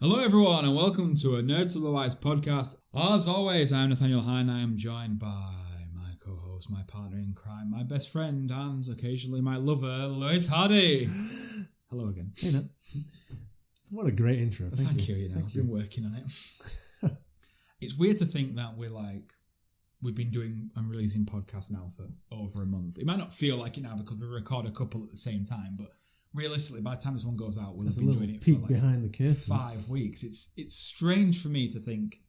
Hello everyone and welcome to a Nerds of the Wise podcast. As always, I'm Nathaniel Hine. I am joined by my co-host, my partner in crime, my best friend and occasionally my lover, Lewis Hardy. Hello again. Hey, Nat. What a great intro. Thank you. I've been working on it. It's weird to think that we've been doing and releasing podcasts now for over a month. It might not feel like it now because we record a couple at the same time, but realistically, by the time this one goes out, we'll have been doing it for behind the curtain. 5 weeks. It's strange for me to think,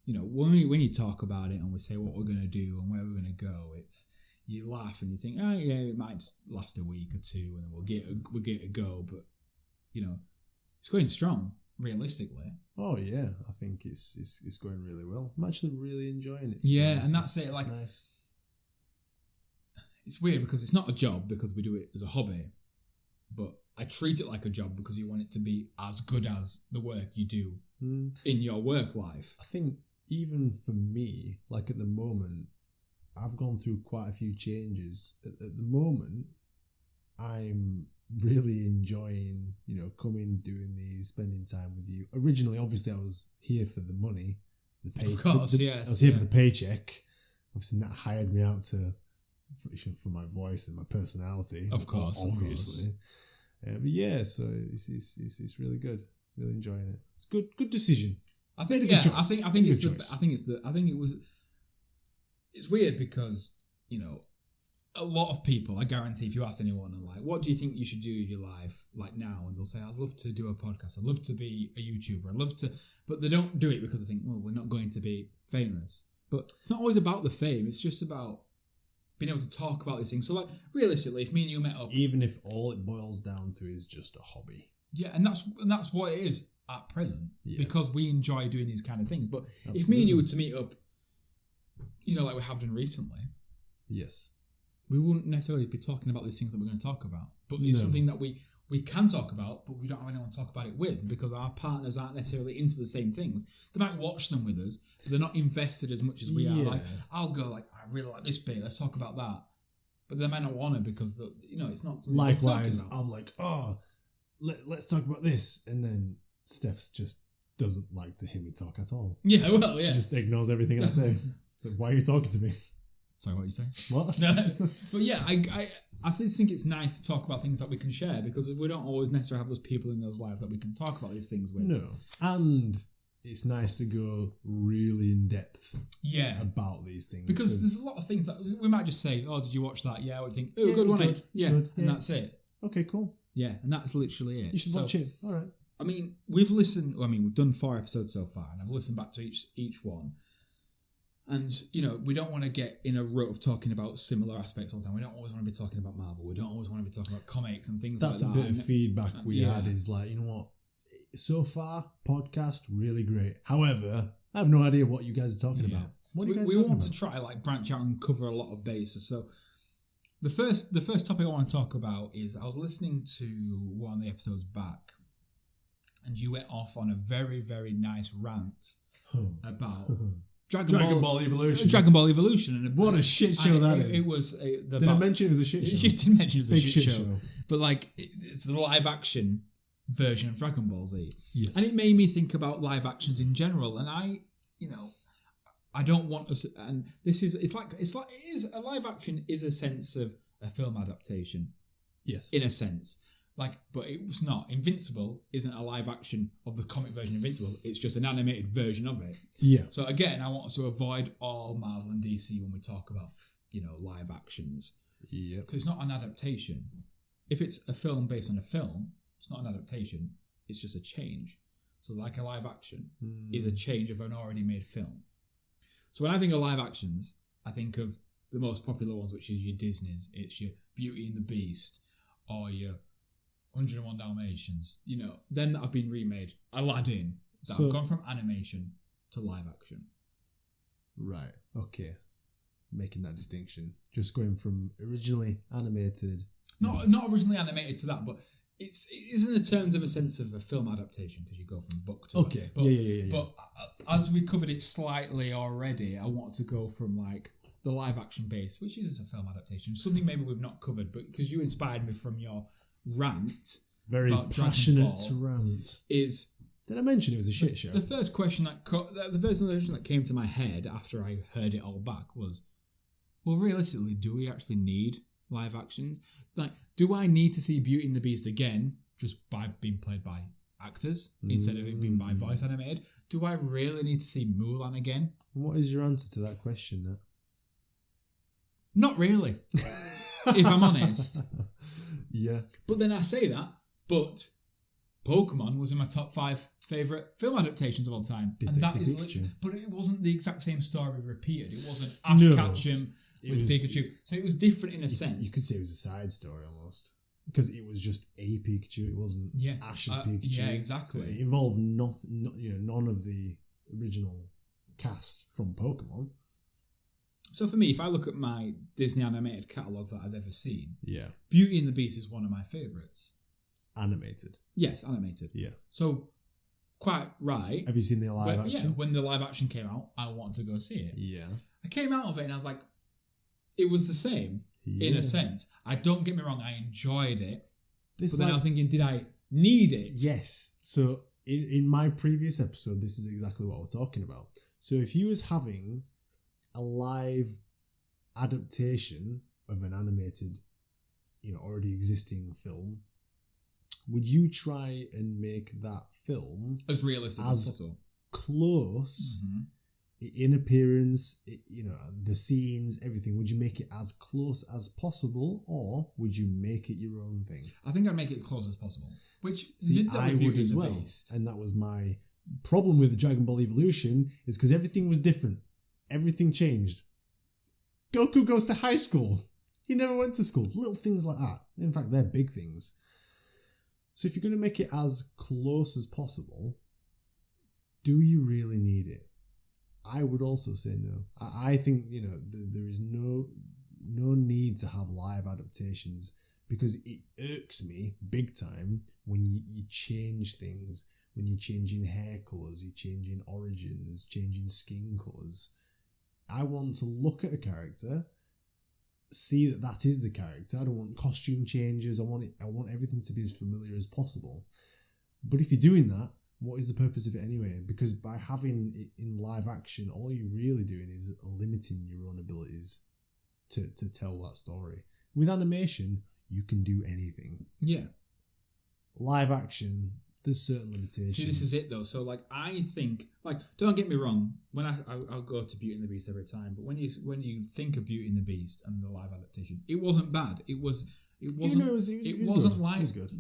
when you talk about it and we say what we're going to do and where we're going to go, you laugh and you think, oh yeah, it might just last a week or two and then we'll get a go. But it's going strong, realistically. Oh yeah, I think it's going really well. I'm actually really enjoying it. Yeah, and that's it. It's nice. It's weird because it's not a job because we do it as a hobby. But I treat it like a job because you want it to be as good as the work you do in your work life. I think even for me, like at the moment, I've gone through quite a few changes. At the moment, I'm really enjoying, coming, doing these, spending time with you. Originally, obviously, I was here for the money. The pay, of course, yes. I was here for the paycheck. Obviously, that hired me out for my voice and my personality. Of course, obviously. But yeah, so it's really good. Really enjoying it. It's good decision. I think it's weird because a lot of people, I guarantee, if you ask anyone, and like, what do you think you should do with your life like now? And they'll say, I'd love to do a podcast. I'd love to be a YouTuber. I'd love to, but they don't do it because they think, well, we're not going to be famous. But it's not always about the fame. It's just about being able to talk about these things. So, like, realistically, if me and you met up, even if all it boils down to is just a hobby, yeah, and that's what it is at present, because we enjoy doing these kind of things. But Absolutely. If me and you were to meet up, like we have done recently, yes, we wouldn't necessarily be talking about these things that we're going to talk about. But it's something that we can talk about, but we don't have anyone to talk about it with because our partners aren't necessarily into the same things. They might watch them with us, but they're not invested as much as we are. Like, I'll go, like, I really like this bit, let's talk about that. But they might not want to because, it's not... Likewise, I'm like, let's talk about this. And then Steph just doesn't like to hear me talk at all. Yeah, well, yeah. She just ignores everything I say. So why are you talking to me? Sorry, what did you say? What? No, but yeah, I just think it's nice to talk about things that we can share because we don't always necessarily have those people in those lives that we can talk about these things with. No. And it's nice to go really in depth about these things. Because there's a lot of things that we might just say, oh, did you watch that? Yeah, we think, oh, good, wasn't it? Yeah, and that's it. Okay, cool. Yeah, and that's literally it. You should watch it. All right. I mean, we've done 4 episodes so far, and I've listened back to each one. And, we don't want to get in a rut of talking about similar aspects all the time. We don't always want to be talking about Marvel. We don't always want to be talking about comics and things like that. That's a bit of feedback we had is like, you know what? So far, podcast, really great. However, I have no idea what you guys are talking about. What are you guys talking about? We want to try, branch out and cover a lot of bases. So the first topic I want to talk about is I was listening to one of the episodes back, and you went off on a very, very nice rant about... Dragon Ball Evolution. Dragon Ball Evolution. And what a shit show that is. It was... Did I mention it was a shit show? You did mention it was a Big shit show. But, it's the live-action version of Dragon Ball Z. Yes. And it made me think about live-actions in general. And I don't want us... And this is... A live-action is a sense of a film adaptation. Yes. In a sense. But it was not. Invincible isn't a live action of the comic version of Invincible. It's just an animated version of it. Yeah. So again, I want us to avoid all Marvel and DC when we talk about, live actions. Yeah. Because it's not an adaptation. If it's a film based on a film, it's not an adaptation. It's just a change. So like a live action is a change of an already made film. So when I think of live actions, I think of the most popular ones, which is your Disney's. It's your Beauty and the Beast or your 101 Dalmatians, then that have been remade. Aladdin, that have gone from animation to live action. Right, okay. Making that distinction. Just going from originally animated... Not originally animated to that, but it isn't in terms of a sense of a film adaptation, because you go from book to... Okay, yeah. But as we covered it slightly already, I wanted to go from, the live action base, which is a film adaptation, something maybe we've not covered, but because you inspired me from your... rant, very passionate rant, is Did I mention it was a shit show? The first question that came to my head after I heard it all back was, well, realistically, do we actually need live actions? Like, do I need to see Beauty and the Beast again just by being played by actors instead of it being by voice animated? Do I really need to see Mulan again? What is your answer to that question, Nat? Not really, if I'm honest. Yeah. But then I say that, but Pokemon was in my top 5 favourite film adaptations of all time. Detective and that is Pikachu. literally... But it wasn't the exact same story repeated. It wasn't Ash Ketchum with Pikachu. So it was different in a sense. You could say it was a side story almost. Because it was just a Pikachu. It wasn't Ash's Pikachu. Yeah, exactly. So it involved none of the original cast from Pokemon. So for me, if I look at my Disney animated catalogue that I've ever seen, Yeah. Beauty and the Beast is one of my favourites. Animated. Yes, animated. Yeah. So, quite right. Have you seen the live action? Yeah, when the live action came out, I wanted to go see it. Yeah. I came out of it and I was like, it was the same in a sense. Don't get me wrong, I enjoyed it. But then I was thinking, did I need it? Yes. So in my previous episode, this is exactly what we're talking about. So if you was having a live adaptation of an animated, already existing film, would you try and make that film as realistic as possible? Close in appearance, the scenes, everything. Would you make it as close as possible, or would you make it your own thing? I think I'd make it as close as possible. Which I would as well. And that was my problem with the Dragon Ball Evolution, is because everything was different. Everything changed. Goku goes to high school. He never went to school. Little things like that. In fact, they're big things. So if you're going to make it as close as possible, do you really need it? I would also say no. I think, there is no need to have live adaptations, because it irks me big time when you change things, when you're changing hair colours, you're changing origins, changing skin colours. I want to look at a character, see that is the character. I don't want costume changes. I want everything to be as familiar as possible. But if you're doing that, what is the purpose of it anyway? Because by having it in live action, all you're really doing is limiting your own abilities to tell that story. With animation, you can do anything. Yeah. Live action, there's certain limitations. See, this is it though. So, I think, don't get me wrong. When I'll go to Beauty and the Beast every time, but when you think of Beauty and the Beast and the live adaptation, it wasn't bad. It wasn't. It wasn't good. like it was good.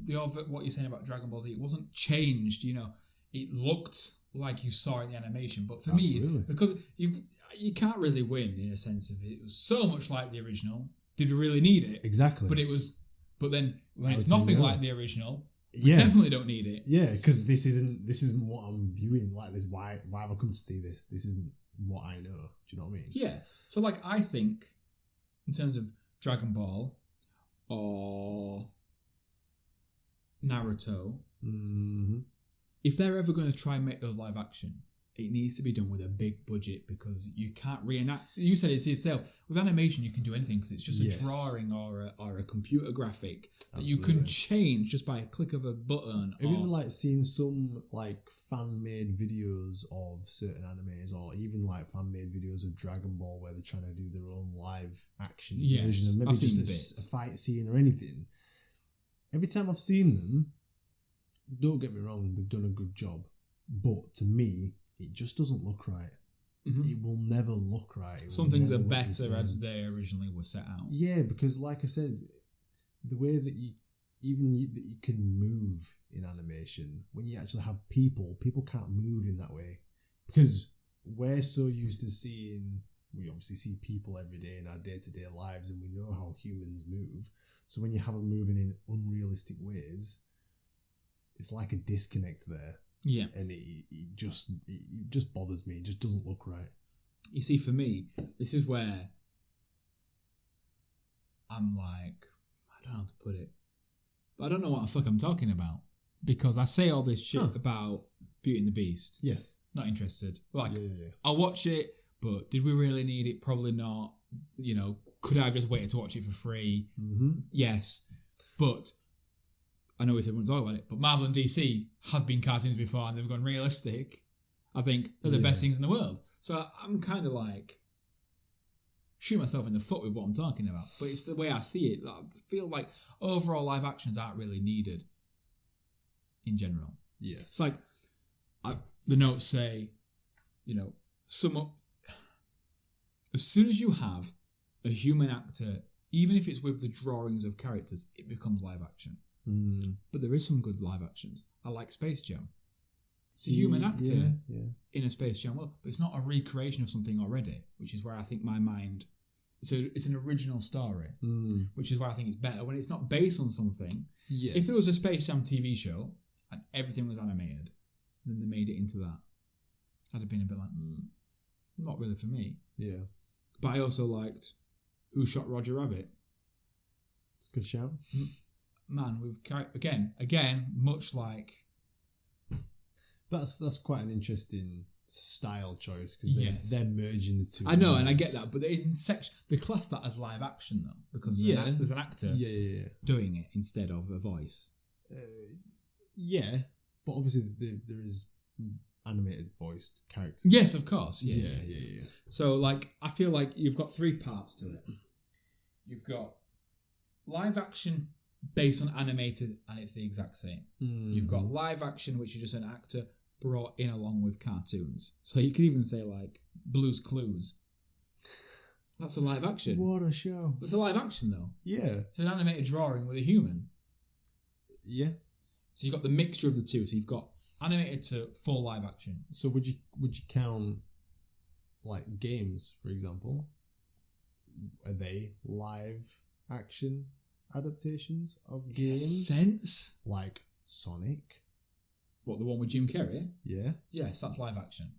what you're saying about Dragon Ball Z. It wasn't changed. It looked like you saw it in the animation, but for me, because you can't really win in a sense of it was so much like the original. Did we really need it? Exactly. But then when it's nothing like the original. Yeah. Definitely don't need it. Yeah, because this isn't what I'm viewing like this. Why have I come to see this? This isn't what I know. Do you know what I mean? Yeah. So I think in terms of Dragon Ball or Naruto, if they're ever going to try and make those live action, it needs to be done with a big budget, because you can't reenact. You said it yourself. With animation, you can do anything because it's just a drawing or a computer graphic that you can change just by a click of a button. Have you ever seen some fan-made videos of certain animes, or even fan-made videos of Dragon Ball where they're trying to do their own live action version of maybe I've just seen a fight scene or anything? Every time I've seen them, don't get me wrong, they've done a good job, but to me, it just doesn't look right. Mm-hmm. It will never look right. Some things are better as they originally were set out. Yeah, because like I said, the way that you can move in animation, when you actually have people can't move in that way. Because we're so used to we obviously see people every day in our day-to-day lives, and we know how humans move. So when you have them moving in unrealistic ways, it's like a disconnect there. Yeah. And it just bothers me. It just doesn't look right. You see, for me, this is where I'm I don't know how to put it, but I don't know what the fuck I'm talking about, because I say all this shit about Beauty and the Beast. Yes. Not interested. Yeah. I'll watch it, but did we really need it? Probably not. Could I have just waited to watch it for free? Mm-hmm. Yes. But I know we said we wouldn't talk about it, but Marvel and DC have been cartoons before and they've gone realistic. I think they're the best things in the world. So I'm kind of like shoot myself in the foot with what I'm talking about. But it's the way I see it. I feel like overall live actions aren't really needed in general. Yes. It's like the notes say, as soon as you have a human actor, even if it's with the drawings of characters, it becomes live action. But there is some good live actions. I like Space Jam. It's a human actor in a Space Jam world, but it's not a recreation of something already, which is where I think my mind... It's an original story, which is why I think it's better when it's not based on something. Yes. If there was a Space Jam TV show and everything was animated, then they made it into that, I'd have been a bit like, not really for me. Yeah. But I also liked Who Shot Roger Rabbit. It's a good shout. Man, again, much like... That's quite an interesting style choice because they're merging the two. I know, and I get that, but they class that as live action though because there's an actor doing it instead of a voice. But obviously there is animated voiced characters. Yes, of course. Yeah. So I feel like you've got three parts to it. You've got live action based on animated, and it's the exact same. You've got live action, which is just an actor brought in along with cartoons. So you could even say Blue's Clues. That's a live action. What a show! It's a live action though. Yeah, it's an animated drawing with a human. Yeah. So you've got the mixture of the two. So you've got animated to full live action. So would you count games, for example? Are they live action adaptations of games? Sense? Like Sonic? What, the one with Jim Carrey? Yeah. Yes, that's live action.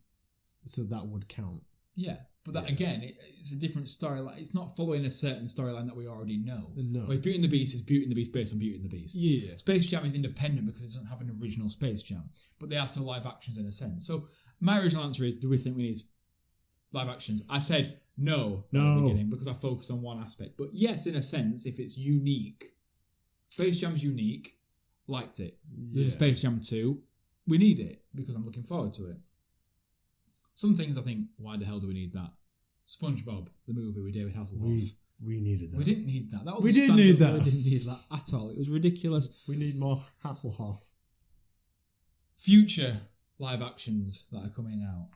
So that would count. Yeah, but that again, it's a different storyline. It's not following a certain storyline that we already know. No. Whereas Beauty and the Beast is Beauty and the Beast based on Beauty and the Beast. Yeah. Space Jam is independent because it doesn't have an original Space Jam, but they are still live actions in a sense. So my original answer is, do we think we need live actions? I said no at the beginning because I focused on one aspect. But yes, in a sense, if it's unique, Space Jam's unique, liked it. There's a Space Jam 2, we need it because I'm looking forward to it. Some things I think, why the hell do we need that? SpongeBob, the movie with David Hasselhoff. We needed that. We didn't need that. We didn't need that. We didn't need that at all. It was ridiculous. We need more Hasselhoff. Future live actions that are coming out.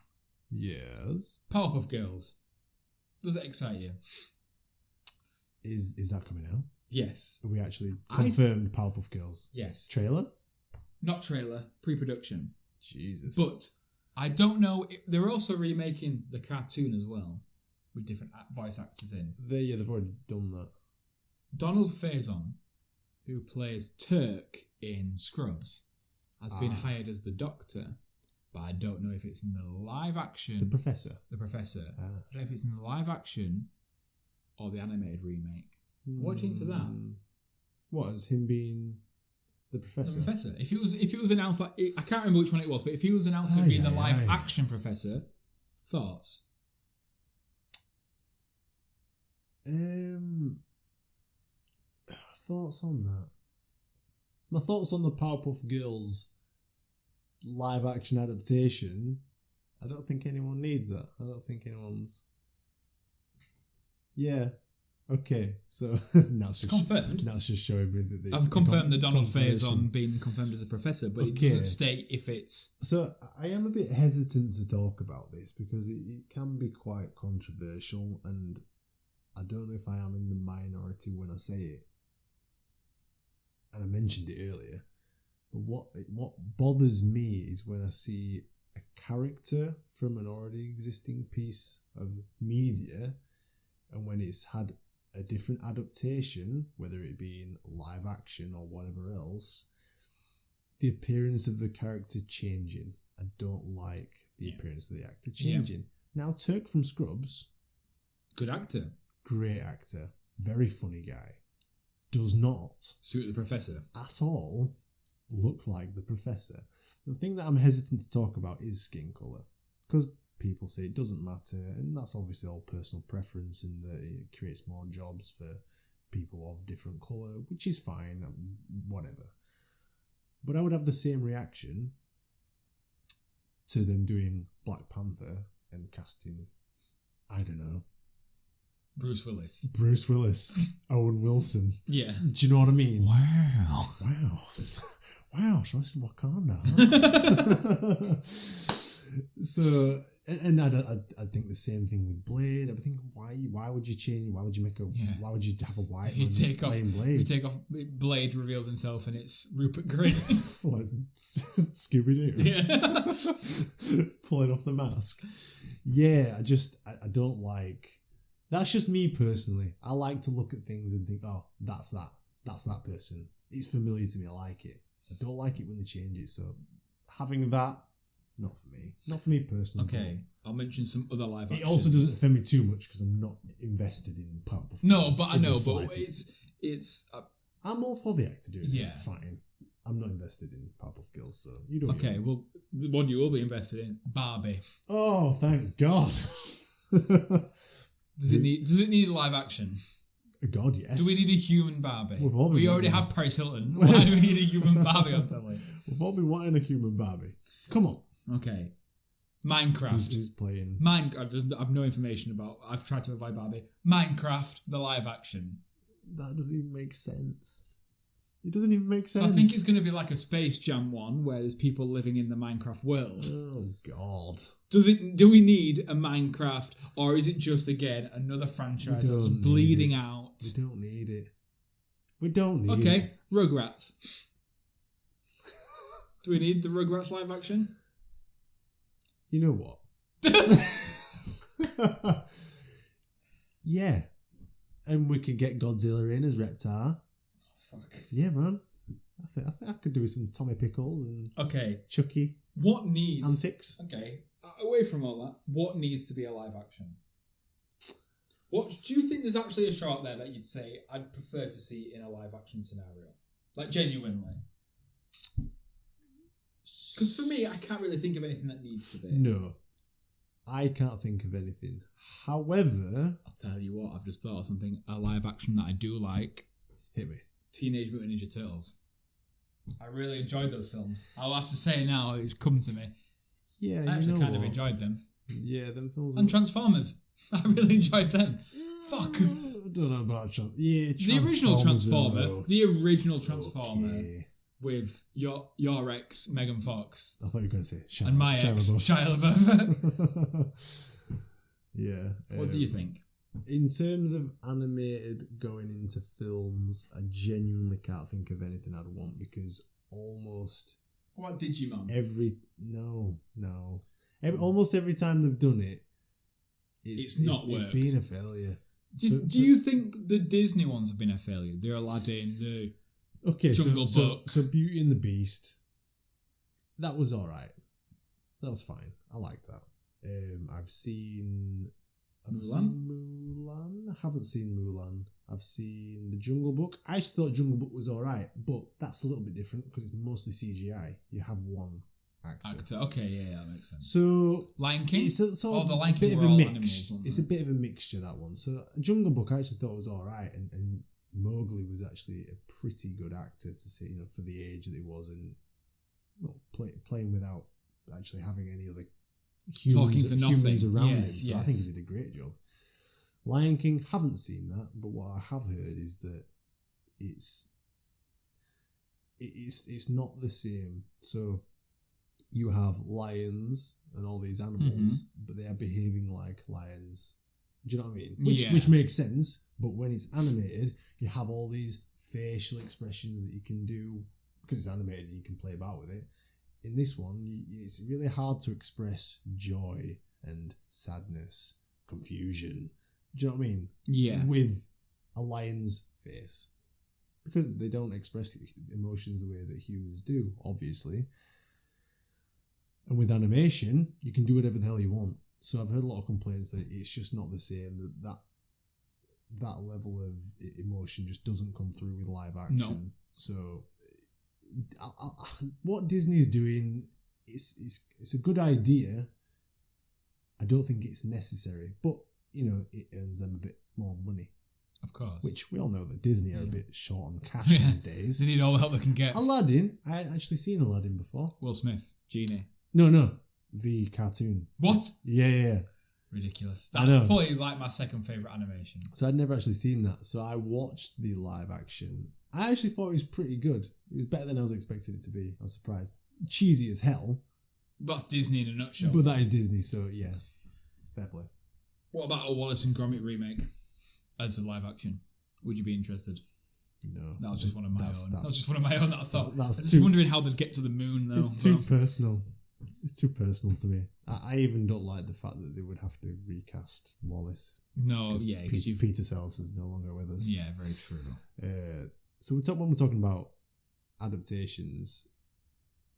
Yes. Powerpuff Girls. Does it excite you? Is that coming out? Yes. Are we actually confirmed Powerpuff Girls? Yes. Trailer? Not trailer, pre-production. Jesus. But I don't know. They're also remaking the cartoon as well with different voice actors in. They've already done that. Donald Faison, who plays Turk in Scrubs, has been hired as the Doctor, but I don't know if it's in the live action. The Professor. I don't know if it's in the live action or the animated remake. What do you think to that? What, as him being the Professor? The Professor. If it was announced I can't remember which one it was, but if he was announced to be the live action Professor, thoughts? Thoughts on that? My thoughts on the Powerpuff Girls live action adaptation. I don't think anyone needs that. I don't think anyone's. Yeah. Okay. So now it's confirmed. Now it's just showing me that I've confirmed the Donald Faison being confirmed as a professor, but it doesn't state if it's. So I am a bit hesitant to talk about this because it can be quite controversial, and I don't know if I am in the minority when I say it. And I mentioned it earlier, but what bothers me is when I see a character from an already existing piece of media, and when it's had a different adaptation, whether it be in live action or whatever else, the appearance of the character changing. I don't like the appearance of the actor changing. Now, Turk from Scrubs, good actor, great actor, very funny guy, does not suit the Professor at all look like the Professor. The thing that I'm hesitant to talk about is skin colour, because people say it doesn't matter, and that's obviously all personal preference, and that it creates more jobs for people of different colour, which is fine, whatever. But I would have the same reaction to them doing Black Panther and casting, I don't know, Bruce Willis, Owen Wilson. Yeah. Do you know what I mean? Wow. So this is Wakanda. So, and I think the same thing with Blade. I think why would you change? Why would you make a? Yeah. Why would you have a white man playing Blade? You take off Blade reveals himself and it's Rupert Grint, like Scooby Doo. Yeah. Pulling off the mask. Yeah, I don't like. That's just me personally. I like to look at things and think, oh, that's that person. It's familiar to me. I like it. I don't like it when they change it. So having that, not for me personally. Okay, I'll mention some other live action. It also doesn't offend me too much because I'm not invested in Powerpuff Girls. No, but I know, but it's. I'm all for the actor doing it. Fine. I'm not invested in Powerpuff Girls, so you don't. Okay, well, the one you will be invested in, Barbie. Oh, thank God. Does it need live action? God, yes. Do we need a human Barbie? We already have Paris Hilton. Why do we need a human Barbie on telly? We've all been wanting a human Barbie. Come on. Okay. Minecraft. Who's playing? Minecraft. I have no information about. I've tried to avoid Barbie. Minecraft, the live action. That doesn't even make sense. It doesn't even make sense. So I think it's going to be like a Space Jam one where there's people living in the Minecraft world. Oh God. Do we need a Minecraft, or is it just again another franchise that's bleeding out? We don't need it. We don't need it. Okay, Rugrats. Do we need the Rugrats live action? You know what? Yeah. And we could get Godzilla in as Reptar. Fuck. Yeah, man. I think I could do with some Tommy Pickles and Chucky. What needs antics? Okay, away from all that, what needs to be a live action? What do you think? There's actually a show out there that you'd say I'd prefer to see in a live action scenario, like genuinely? Because for me, I can't really think of anything that needs to be. No, I can't think of anything. However, I'll tell you what. I've just thought of something. A live action that I do like. Hit me. Teenage Mutant Ninja Turtles. I really enjoyed those films. I'll have to say now, it's come to me. Yeah, I actually kind of enjoyed them. Yeah, them films. And Transformers. I really enjoyed them. Fuck. I don't know about Transformers. The original Transformer with your ex, Megan Fox. I thought you were going to say Shia, and my ex, Shia LaBeouf. Yeah. What do you think? In terms of animated going into films, I genuinely can't think of anything I'd want because almost... What, Digimon? Almost every time they've done it, it's been a failure. Do you think the Disney ones have been a failure? The Aladdin, the Jungle Book? So Beauty and the Beast, that was alright. That was fine. I like that. I've seen Mulan. I haven't seen Mulan. I've seen the Jungle Book. I actually thought Jungle Book was alright, but that's a little bit different because it's mostly CGI. You have one actor. Okay, yeah, that makes sense. So Lion King? The Lion King were all animals. It's a bit of a mixture, that one. So Jungle Book I actually thought was alright, and Mowgli was actually a pretty good actor to see, for the age that he was, and playing without actually having any other humans around him. So I think he did a great job. Lion King, haven't seen that, but what I have heard is that it's not the same. So you have lions and all these animals, but they are behaving like lions. Do you know what I mean? Which makes sense, but when it's animated, you have all these facial expressions that you can do because it's animated and you can play about with it. In this one, it's really hard to express joy and sadness, confusion. Do you know what I mean? Yeah. With a lion's face. Because they don't express emotions the way that humans do, obviously. And with animation, you can do whatever the hell you want. So I've heard a lot of complaints that it's just not the same, that level of emotion just doesn't come through with live action. No. So what Disney's doing is a good idea. I don't think it's necessary, but it earns them a bit more money. Of course. Which we all know that Disney are a bit short on cash these days. They need all the help they can get. Aladdin. I had actually seen Aladdin before. Will Smith, Genie. No. The cartoon. What? Yeah. Ridiculous. That's probably like my second favourite animation. So I'd never actually seen that. So I watched the live action. I actually thought it was pretty good. It was better than I was expecting it to be. I was surprised. Cheesy as hell. That's Disney in a nutshell. But that is Disney, so yeah. Fair play. What about a Wallace and Gromit remake as a live action? Would you be interested? No. That was just one of my own. That was just one of my own that I thought. I was That's just wondering how they'd get to the moon, though. It's too personal. It's too personal to me. I even don't like the fact that they would have to recast Wallace. No, yeah. Peter Sellers is no longer with us. Yeah, very true. So when we're talking about adaptations,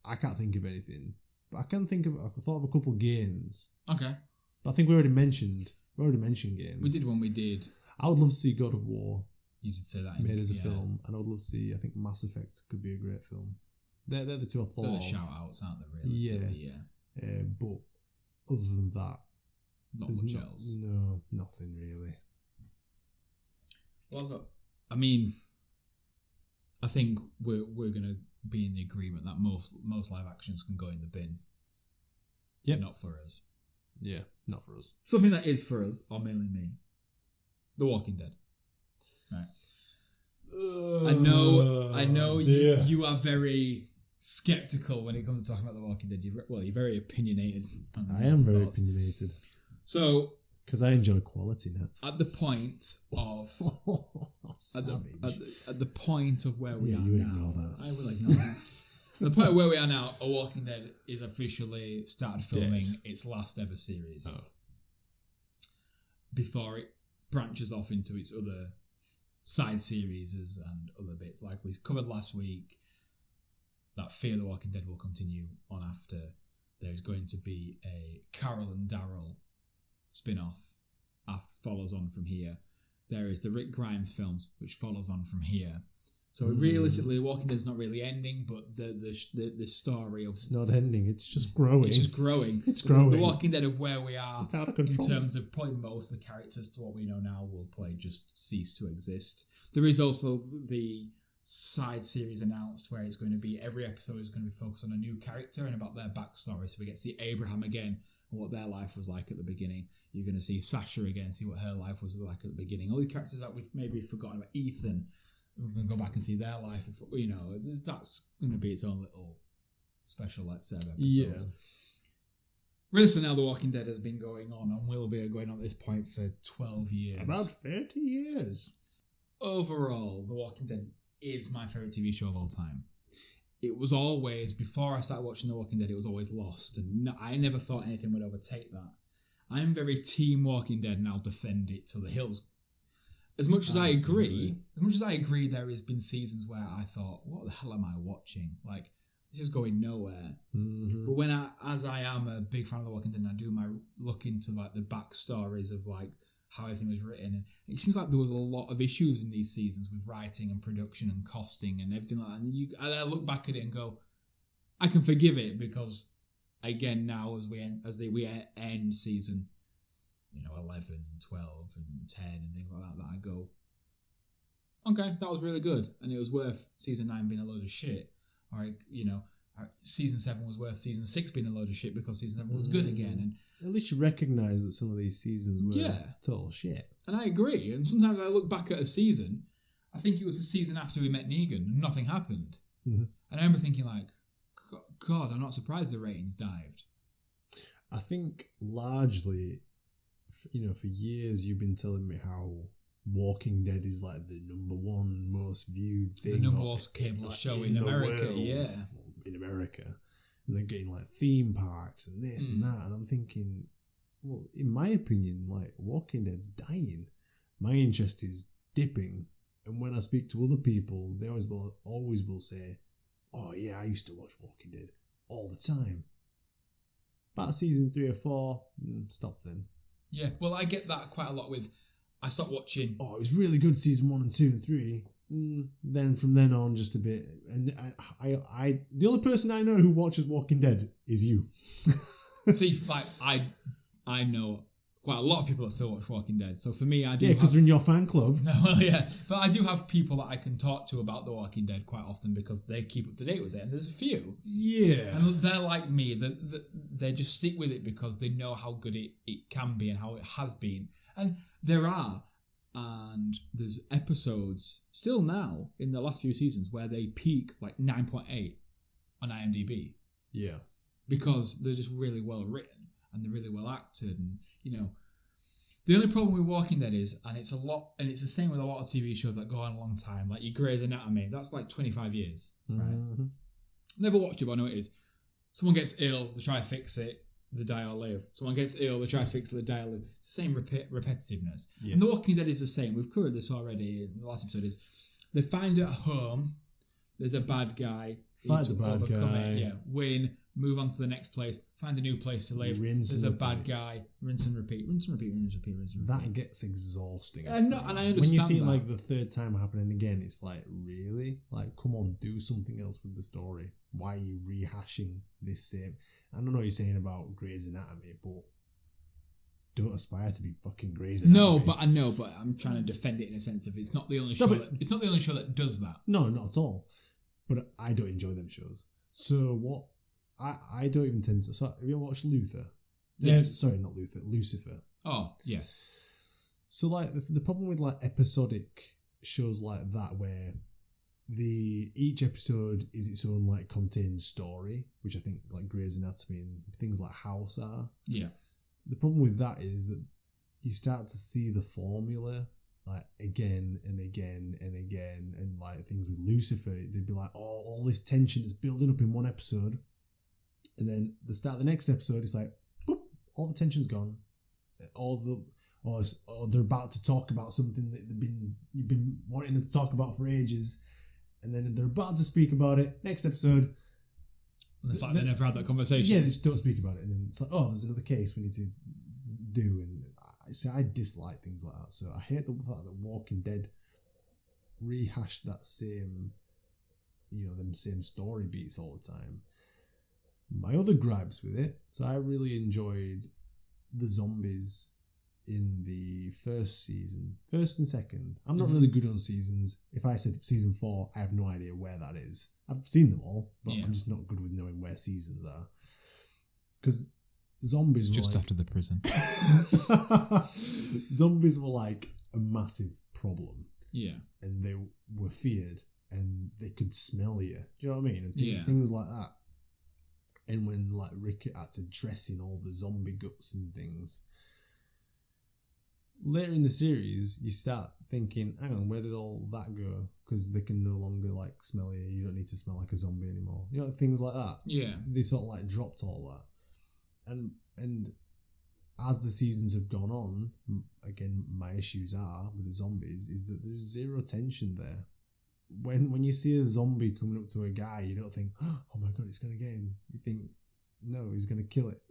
I can't think of anything. But I thought of a couple games. Okay. But I think we already mentioned games. We did when we did. I would love to see God of War. You did say that. Made as a film. And I would love to see, I think Mass Effect could be a great film. They're the two I thought of. They're the shout-outs, aren't they, really? Yeah. But other than that... Not much else. No, nothing really. Well, I mean, I think we're going to be in the agreement that most live actions can go in the bin. Yeah. Not for us. Yeah, not for us. Something that is for us, or mainly me. The Walking Dead. Right. I know you are very skeptical when it comes to talking about The Walking Dead. You're very opinionated. I am very opinionated. So... Because I enjoy quality, Nat. At the point of... at the point of where we are you now... ignore that. I will ignore that. At the point of where we are now, A Walking Dead is officially started filming its last ever series. Oh. Before it branches off into its other side series and other bits. Like we covered last week, that Fear the Walking Dead will continue on after. There's going to be a Carol and Daryl spin-off follows on from here. There is the Rick Grimes films, which follows on from here. So realistically, The Walking Dead is not really ending, but the story of... It's not ending, it's just growing. It's just growing. It's growing. The Walking Dead of where we are, it's out of control. in terms of probably most of the characters to what we know now will probably just cease to exist. There is also the side series announced where it's going to be, every episode is going to be focused on a new character and about their backstory. So we get to see Abraham again and what their life was like at the beginning. You're going to see Sasha again, see what her life was like at the beginning. All these characters that we've maybe forgotten about. Ethan, we're going to go back and see their life. That's going to be its own little special, let's say, episode. Yeah. Really, so now The Walking Dead has been going on and will be going on at this point for 12 years. About 30 years. Overall, The Walking Dead is my favourite TV show of all time. It was always, before I started watching The Walking Dead, it was always Lost. And I never thought anything would overtake that. I'm very team Walking Dead and I'll defend it till the hills. As much as I agree there has been seasons where I thought, what the hell am I watching? Like, this is going nowhere. Mm-hmm. But as I am a big fan of The Walking Dead, and I do my look into like the backstories of like how everything was written, and it seems like there was a lot of issues in these seasons with writing and production and costing and everything like that. And I look back at it and go, I can forgive it because, again, now as we end season, 11 and 12 and 10 and things like that I go, okay, that was really good, and it was worth season 9 being a load of shit. Or, season 7 was worth season 6 being a load of shit because season 7 was good again. And at least you recognise that some of these seasons were total shit. And I agree. And sometimes I look back at a season, I think it was the season after we met Negan and nothing happened. Mm-hmm. And I remember thinking like, God, I'm not surprised the ratings dived. I think largely, for years you've been telling me how Walking Dead is like the number one most viewed thing. The number one cable show in America, world, in America. And they're getting like theme parks and this and that. And I'm thinking, well, in my opinion, like Walking Dead's dying. My interest is dipping. And when I speak to other people, they always will say, oh yeah, I used to watch Walking Dead all the time. About season 3 or 4, stop then. Yeah, well, I get that quite a lot with... I stopped watching... Oh, it was really good season 1 and 2 and 3. Then from then on, just a bit. And I the only person I know who watches Walking Dead is you. See, like, I know quite a lot of people that still watch Walking Dead. So for me, I do. Yeah, because they're in your fan club. No, well, yeah, but I do have people that I can talk to about The Walking Dead quite often because they keep up to date with it. And there's a few. Yeah. And they're like me. They just stick with it because they know how good it can be and how it has been. And there are. And there's episodes still now in the last few seasons where they peak like 9.8 on IMDb. Yeah. Because they're just really well written and they're really well acted. And, you know, the only problem with Walking Dead is, and it's the same with a lot of TV shows that go on a long time, like your Grey's Anatomy, that's like 25 years, right? Never watched it, but I know it is. Someone gets ill, they try to fix it, they die or live. Someone gets ill, they try to fix it, they die or live. Same repetitiveness. Yes. And The Walking Dead is the same. We've covered this already in the last episode. Is they find at home, there's a bad guy. Fight the bad guy. Win, move on to the next place, find a new place to live. There's a bad guy, rinse and repeat. That gets exhausting. And I understand when you see that. it like the third time happening again, it's like, really? Like, come on, do something else with the story. Why are you rehashing this same? I don't know what you're saying about Grey's Anatomy, but don't aspire to be fucking Grey's Anatomy. No, but I know, but I'm trying to defend it in a sense of it's not the only show. It's not the only show that does that. No, not at all. But I don't enjoy them shows. So what? I don't even tend to. So have you ever watched Luther? Yes. Sorry, not Luther. Lucifer. Oh, yes. So like the problem with like episodic shows like that where each episode is its own like contained story, which I think like Grey's Anatomy and things like House are. Yeah. The problem with that is that you start to see the formula like again and again and again, and like things with Lucifer, they'd be like, oh, all this tension is building up in one episode, and then the start of the next episode, it's like, boop, all the tension's gone, they're about to talk about something that you've been wanting to talk about for ages, and then they're about to speak about it. Next episode, and it's like they never had that conversation. Yeah, they just don't speak about it, and then it's like, oh, there's another case we need to do, and I dislike things like that. So I hate the fact that Walking Dead rehashed that same, them same story beats all the time. My other gripes with it, so I really enjoyed the zombies in the first season, first and second. I'm not really good on seasons. If I said season 4, I have no idea where that is. I've seen them all, but I'm just not good with knowing where seasons are. Because zombies were just after the prison. Zombies were like a massive problem. Yeah. And they were feared and they could smell you. Do you know what I mean? And things like that. And when like Rick had to dress in all the zombie guts and things, later in the series you start thinking, hang on, where did all that go? Because they can no longer like smell you. You don't need to smell like a zombie anymore. Things like that. Yeah. They sort of like dropped all that. And as the seasons have gone on, again, my issues are with the zombies is that there's zero tension there. When you see a zombie coming up to a guy, you don't think, oh my god, it's going to get him. You think, no, he's going to kill it,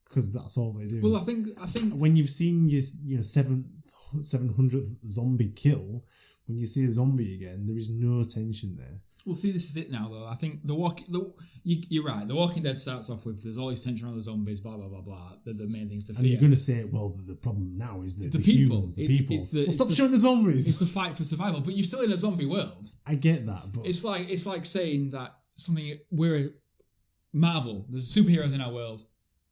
because that's all they do. Well, I think when you've seen your 700th zombie kill, when you see a zombie again, there is no tension there. Well, see, this is it now, though. I think you're right. The Walking Dead starts off with there's always tension around the zombies, blah, blah, blah, blah. They're the main things to fear. And you're going to say, well, the problem now is that the people. Humans, the people. Stop showing the zombies. It's the fight for survival, but you're still in a zombie world. I get that, but it's like saying that we're Marvel. There's superheroes in our world.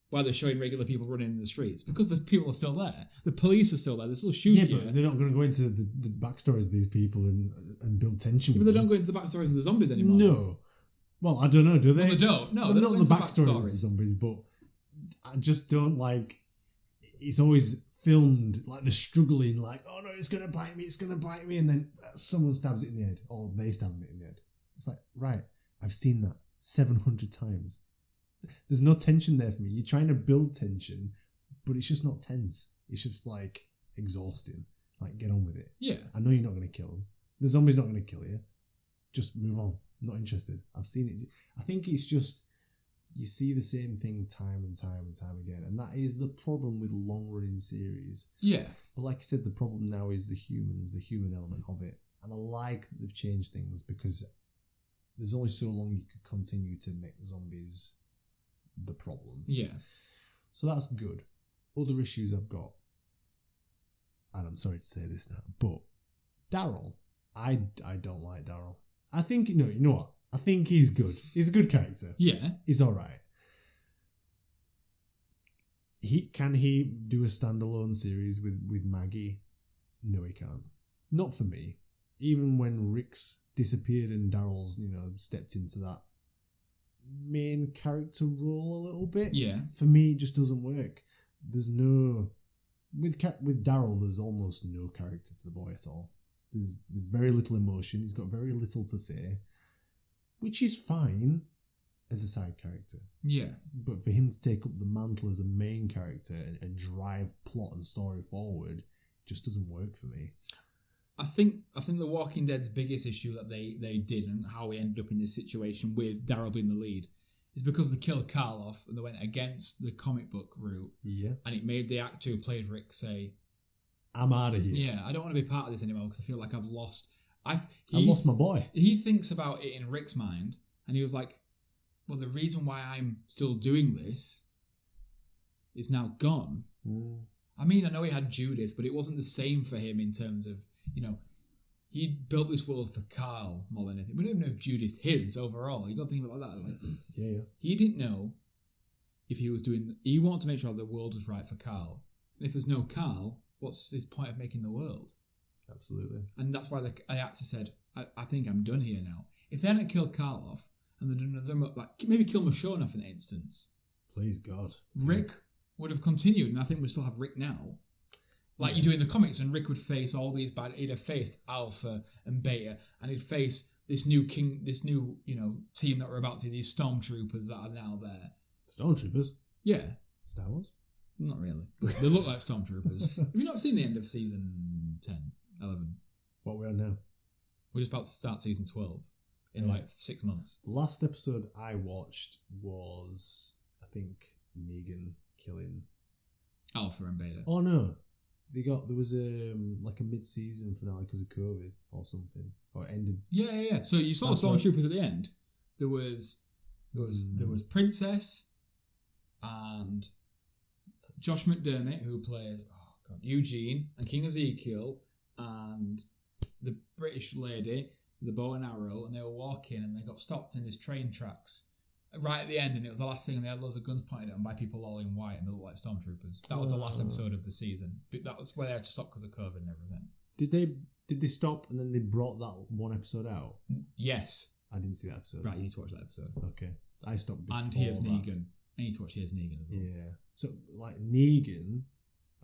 Why they're showing regular people running in the streets? Because the people are still there. The police are still there. They're still shooting. Yeah, but they're not going to go into the backstories of these people and build tension. Yeah, but they don't go into the backstories of the zombies anymore. No. Well, I don't know. Do they? Well, they don't. No, not the backstories of the zombies, but I just don't like. It's always filmed like they're struggling, like, oh no, it's going to bite me, and then someone stabs it in the head, or they stab it in the head. It's like, right, I've seen that 700 times. There's no tension there for me. You're trying to build tension, but it's just not tense. It's just like exhausting. Like, get on with it. Yeah. I know you're not going to kill them. The zombie's not going to kill you. Just move on. Not interested. I've seen it. I think it's just you see the same thing time and time and time again, and that is the problem with long-running series. Yeah. But like I said, the problem now is the human element of it, and I like that they've changed things because there's only so long you could continue to make zombies the problem. Yeah. So that's good. Other issues I've got. and I'm sorry to say this now, but Daryl, I don't like Daryl. I think, you know what? I think he's good. He's a good character. Yeah. He's all right. Can he do a standalone series with Maggie? No, he can't. Not for me. Even when Rick's disappeared and Daryl's, stepped into that main character role a little bit. Yeah. For me, it just doesn't work. There's no... With Daryl, there's almost no character to the boy at all. There's very little emotion. He's got very little to say, which is fine as a side character. Yeah. But for him to take up the mantle as a main character and drive plot and story forward, it just doesn't work for me. I think The Walking Dead's biggest issue that they did and how we ended up in this situation with Daryl being the lead is because they killed Carl off and they went against the comic book route. Yeah. And it made the actor who played Rick say, I'm out of here. yeah, I don't want to be part of this anymore because I feel like I've lost... I lost my boy. He thinks about it in Rick's mind and he was like, well, the reason why I'm still doing this is now gone. Mm. I mean, I know he had Judith, but it wasn't the same for him in terms of, he built this world for Carl more than anything. We don't even know if Judith's his overall. You got to think about that. Like, yeah. He didn't know if he was doing... He wanted to make sure the world was right for Carl. And if there's no Carl, what's his point of making the world? Absolutely. And that's why the actor said, I think I'm done here now. If they hadn't killed Carl off, and they'd done another... Like, maybe kill Michonne off in that instance. Please God. Rick would have continued, and I think we still have Rick now. Like you do in the comics, and Rick would face all these bad... He'd have faced Alpha and Beta, and he'd face this new team that we're about to see, these stormtroopers that are now there. Stormtroopers? Yeah. Star Wars? Not really. They look like stormtroopers. Have you not seen the end of season 10, 11? What we're on now? We're just about to start season 12 in 6 months. The last episode I watched was, I think, Negan killing Alpha and Beta. Oh no. There was a mid-season finale because of COVID or something, or it ended. Yeah. So you saw the stormtroopers at the end. There was Princess and Josh McDermott, who plays Eugene and King Ezekiel, and the British lady with the bow and arrow, and they were walking and they got stopped in this train tracks right at the end, and it was the last thing, and they had loads of guns pointed at them by people all in white and they looked like stormtroopers. That was the last episode of the season. But that was where they had to stop because of COVID and everything. Did they stop and then they brought that one episode out? Yes. I didn't see that episode. Right, you need to watch that episode. Okay. I stopped before And Here's Negan. I need to watch Here's Negan as well. Yeah. So, Negan,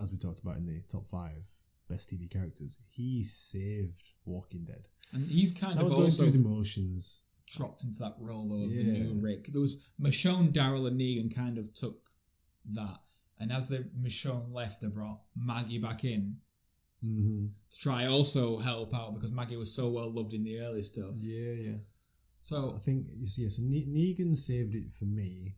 as we talked about in the top 5 best TV characters, he saved Walking Dead. And he's kind of also going through the emotions. Dropped into that role of the new Rick. There was Michonne, Daryl, and Negan kind of took that, and as Michonne left, they brought Maggie back in to try also help out because Maggie was so well loved in the early stuff. Yeah. So I think so Negan saved it for me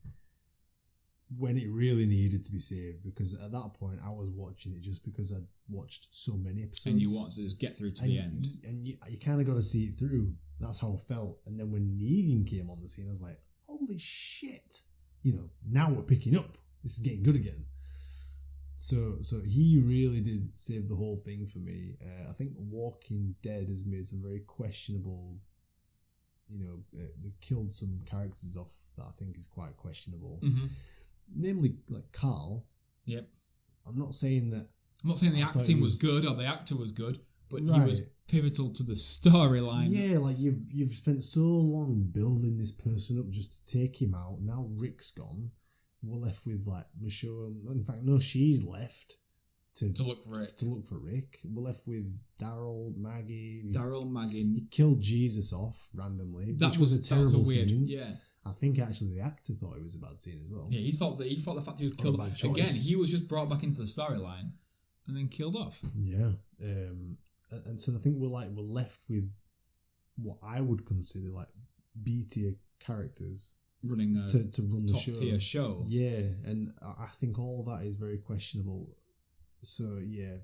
when it really needed to be saved, because at that point I was watching it just because I'd watched so many episodes, and you wanted to just get through to the end, and you kind of got to see it through. That's how I felt. And then when Negan came on the scene, I was like, holy shit. Now we're picking up. This is getting good again. So he really did save the whole thing for me. I think Walking Dead has made some very questionable, they've killed some characters off that I think is quite questionable. Mm-hmm. Namely, like Carl. Yep. I'm not saying the acting was good or the actor was good, but he was pivotal to the storyline. Yeah, like you've spent so long building this person up just to take him out. Now Rick's gone. We're left with like Michonne. In fact, no, she's left to look for Rick. To look for Rick. We're left with Daryl, Maggie. Maggie. He killed Jesus off randomly. That was a terrible scene. Yeah. I think actually the actor thought it was a bad scene as well. Yeah, he thought the fact he was killed off. Again, he was just brought back into the storyline and then killed off. Yeah. And so I think we're left with what I would consider like B tier characters running to run the top tier show. Yeah, and I think all that is very questionable. So yeah,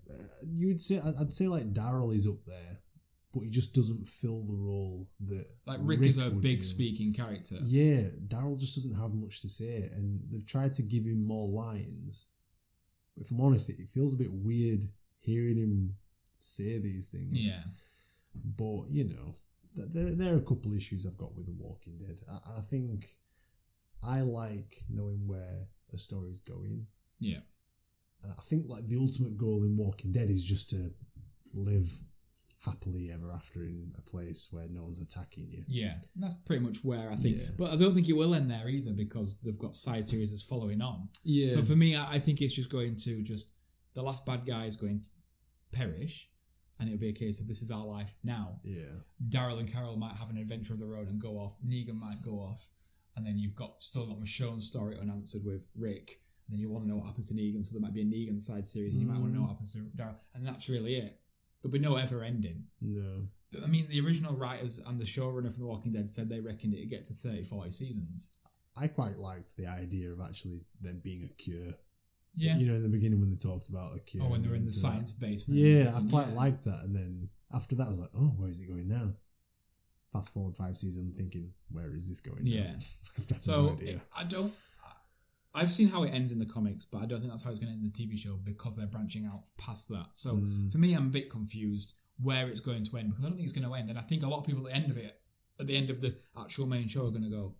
I'd say like Daryl is up there, but he just doesn't fill the role that like Rick is a big speaking character. Yeah, Daryl just doesn't have much to say, and they've tried to give him more lines. But if I'm honest, it feels a bit weird hearing him say these things. Yeah. But, you know, there are a couple issues I've got with The Walking Dead. I think I like knowing where a story's going. Yeah. And I think like the ultimate goal in Walking Dead is just to live happily ever after in a place where no one's attacking you. Yeah, that's pretty much where I think. Yeah. But I don't think it will end there either because they've got side series that's following on. Yeah. So for me, I think it's just going to the last bad guy is going to perish, and it'll be a case of this is our life now. Yeah. Daryl and Carol might have an adventure of their own and go off. Negan might go off, and then you've still got Michonne's story unanswered with Rick. And then you want to know what happens to Negan, so there might be a Negan side series, and you might want to know what happens to Daryl, and that's really it. There'll be no ever ending. No. I mean, the original writers and the showrunner for The Walking Dead said they reckoned it'd get to 30, 40 seasons. I quite liked the idea of actually there being a cure. Yeah. You know, in the beginning when they talked about a cure. Oh, when they're in the science basement. Yeah, I quite liked that. And then after that, I was like, oh, where is it going now? Fast forward 5 seasons, thinking, where is this going Yeah. now? So, I've seen how it ends in the comics, but I don't think that's how it's going to end in the TV show because they're branching out past that. So, for me, I'm a bit confused where it's going to end because I don't think it's going to end. And I think a lot of people at the end of the actual main show are going to go,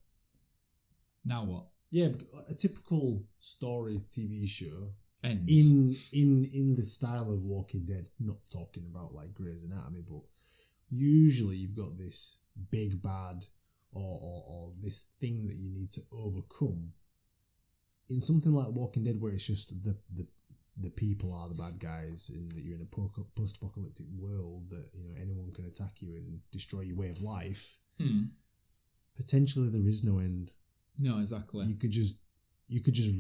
now what? Yeah, a typical story TV show Ends. in the style of Walking Dead, not talking about like Grey's Anatomy, but usually you've got this big bad or this thing that you need to overcome. In something like Walking Dead, where it's just the people are the bad guys, and that you're in a post-apocalyptic world that anyone can attack you and destroy your way of life. Potentially, there is no end. No, exactly. You could just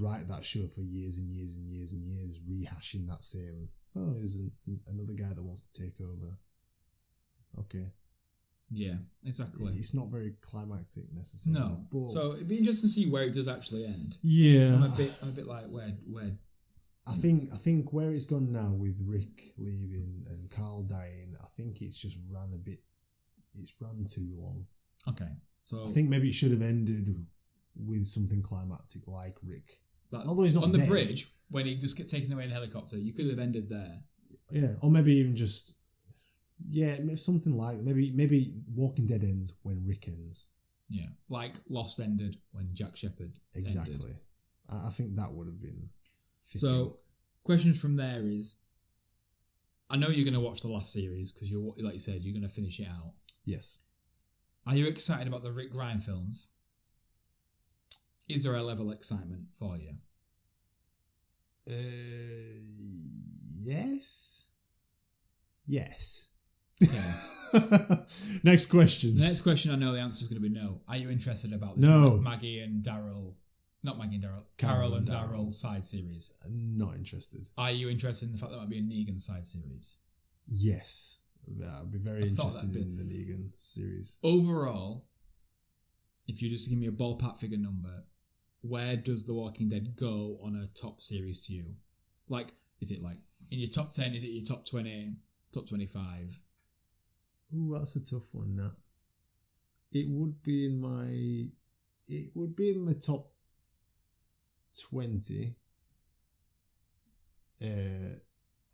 write that show for years and years and years and years, rehashing that same. Oh, there's another guy that wants to take over. Okay. Yeah, exactly. It's not very climactic necessarily. No. But So it'd be interesting to see where it does actually end. Yeah. I'm a bit like where. I think where it's gone now with Rick leaving and Carl dying, I think it's just ran a bit. It's run too long. Okay. So I think maybe it should have ended with something climactic like Rick. Although he's not on the dead. bridge when he just gets taken away in a helicopter. You could have ended there. Yeah, or maybe even just. Yeah, something like maybe Walking Dead ends when Rick ends. Yeah, like Lost ended when Jack Shepherd Exactly. ended. I think that would have been fitting. So, questions from there is, I know you're going to watch the last series because like you said, you're going to finish it out. Yes. Are you excited about the Rick Grimes films? Is there a level of excitement for you? Yes. Yes. Okay. Next question. The next question, I know the answer is going to be no. Are you interested about this No. Maggie and Daryl? Not Maggie and Daryl. Carol and Daryl side series. Not interested. Are you interested in the fact that might be a Negan side series? Yes. I'd be very interested in the Negan series. Overall, if you just give me a ballpark figure number, where does The Walking Dead go on a top series to you? Like, is it like in your top 10? Is it your top 20? Top 25? Ooh, that's a tough one. That it would be in my top 20.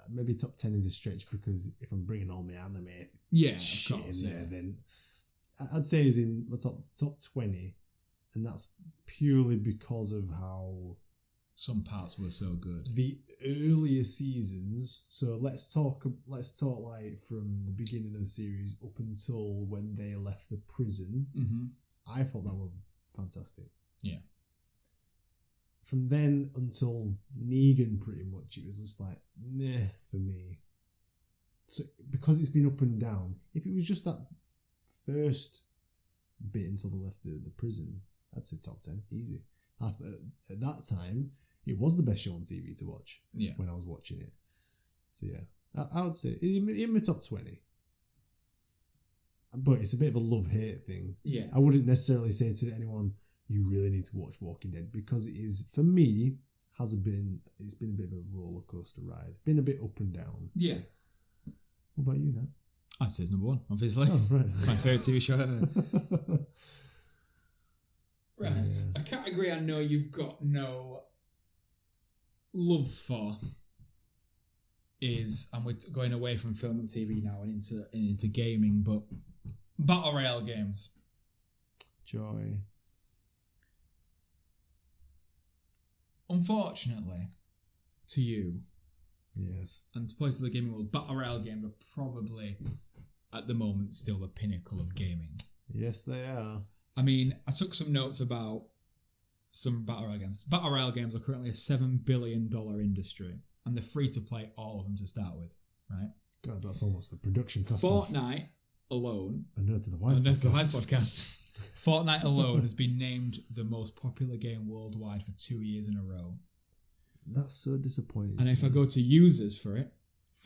Maybe top 10 is a stretch because if I'm bringing all my anime shit in there, then I'd say it's in my top 20, and that's purely because of how some parts were so good. The earlier seasons. So let's talk like from the beginning of the series up until when they left the prison. Mm-hmm. I thought that were fantastic. Yeah. From then until Negan, pretty much, it was just like, meh, for me. So, because it's been up and down, if it was just that first bit until they left the prison, I'd say top 10, easy. At that time, it was the best show on TV to watch when I was watching it. So yeah, I would say in my top 20. But it's a bit of a love-hate thing. Yeah. I wouldn't necessarily say to anyone, you really need to watch Walking Dead, because it is, for me, it's been a bit of a roller coaster ride. Been a bit up and down. Yeah. What about you, Nat? I'd say it's number one, obviously. Oh, right. It's my favourite TV show ever. Right. Yeah. A category I know you've got no love for is, and we're going away from film and TV now and into gaming, but Battle Royale games. Joy. Unfortunately, to you, yes, and to point to the gaming world, Battle Royale games are probably, at the moment, still the pinnacle of gaming. Yes, they are. I mean, I took some notes about some Battle Royale games. Battle Royale games are currently a $7 billion industry, and they're free to play, all of them to start with, right? God, that's almost the production cost. Fortnite alone. A note to the Wise Podcast. Podcast. Fortnite alone has been named the most popular game worldwide for 2 years in a row. That's so disappointing. And if I go to users for it,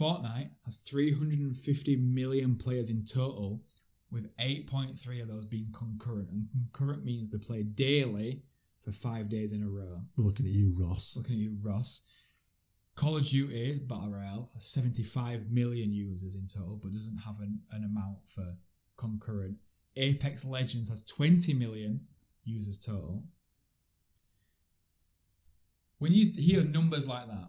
Fortnite has 350 million players in total, with 8.3 of those being concurrent. And concurrent means they play daily for 5 days in a row. We're looking at you, Ross. Looking at you, Ross. Call of Duty Battle Royale has 75 million users in total, but doesn't have an amount for concurrent. Apex Legends has 20 million users total. When you hear numbers like that,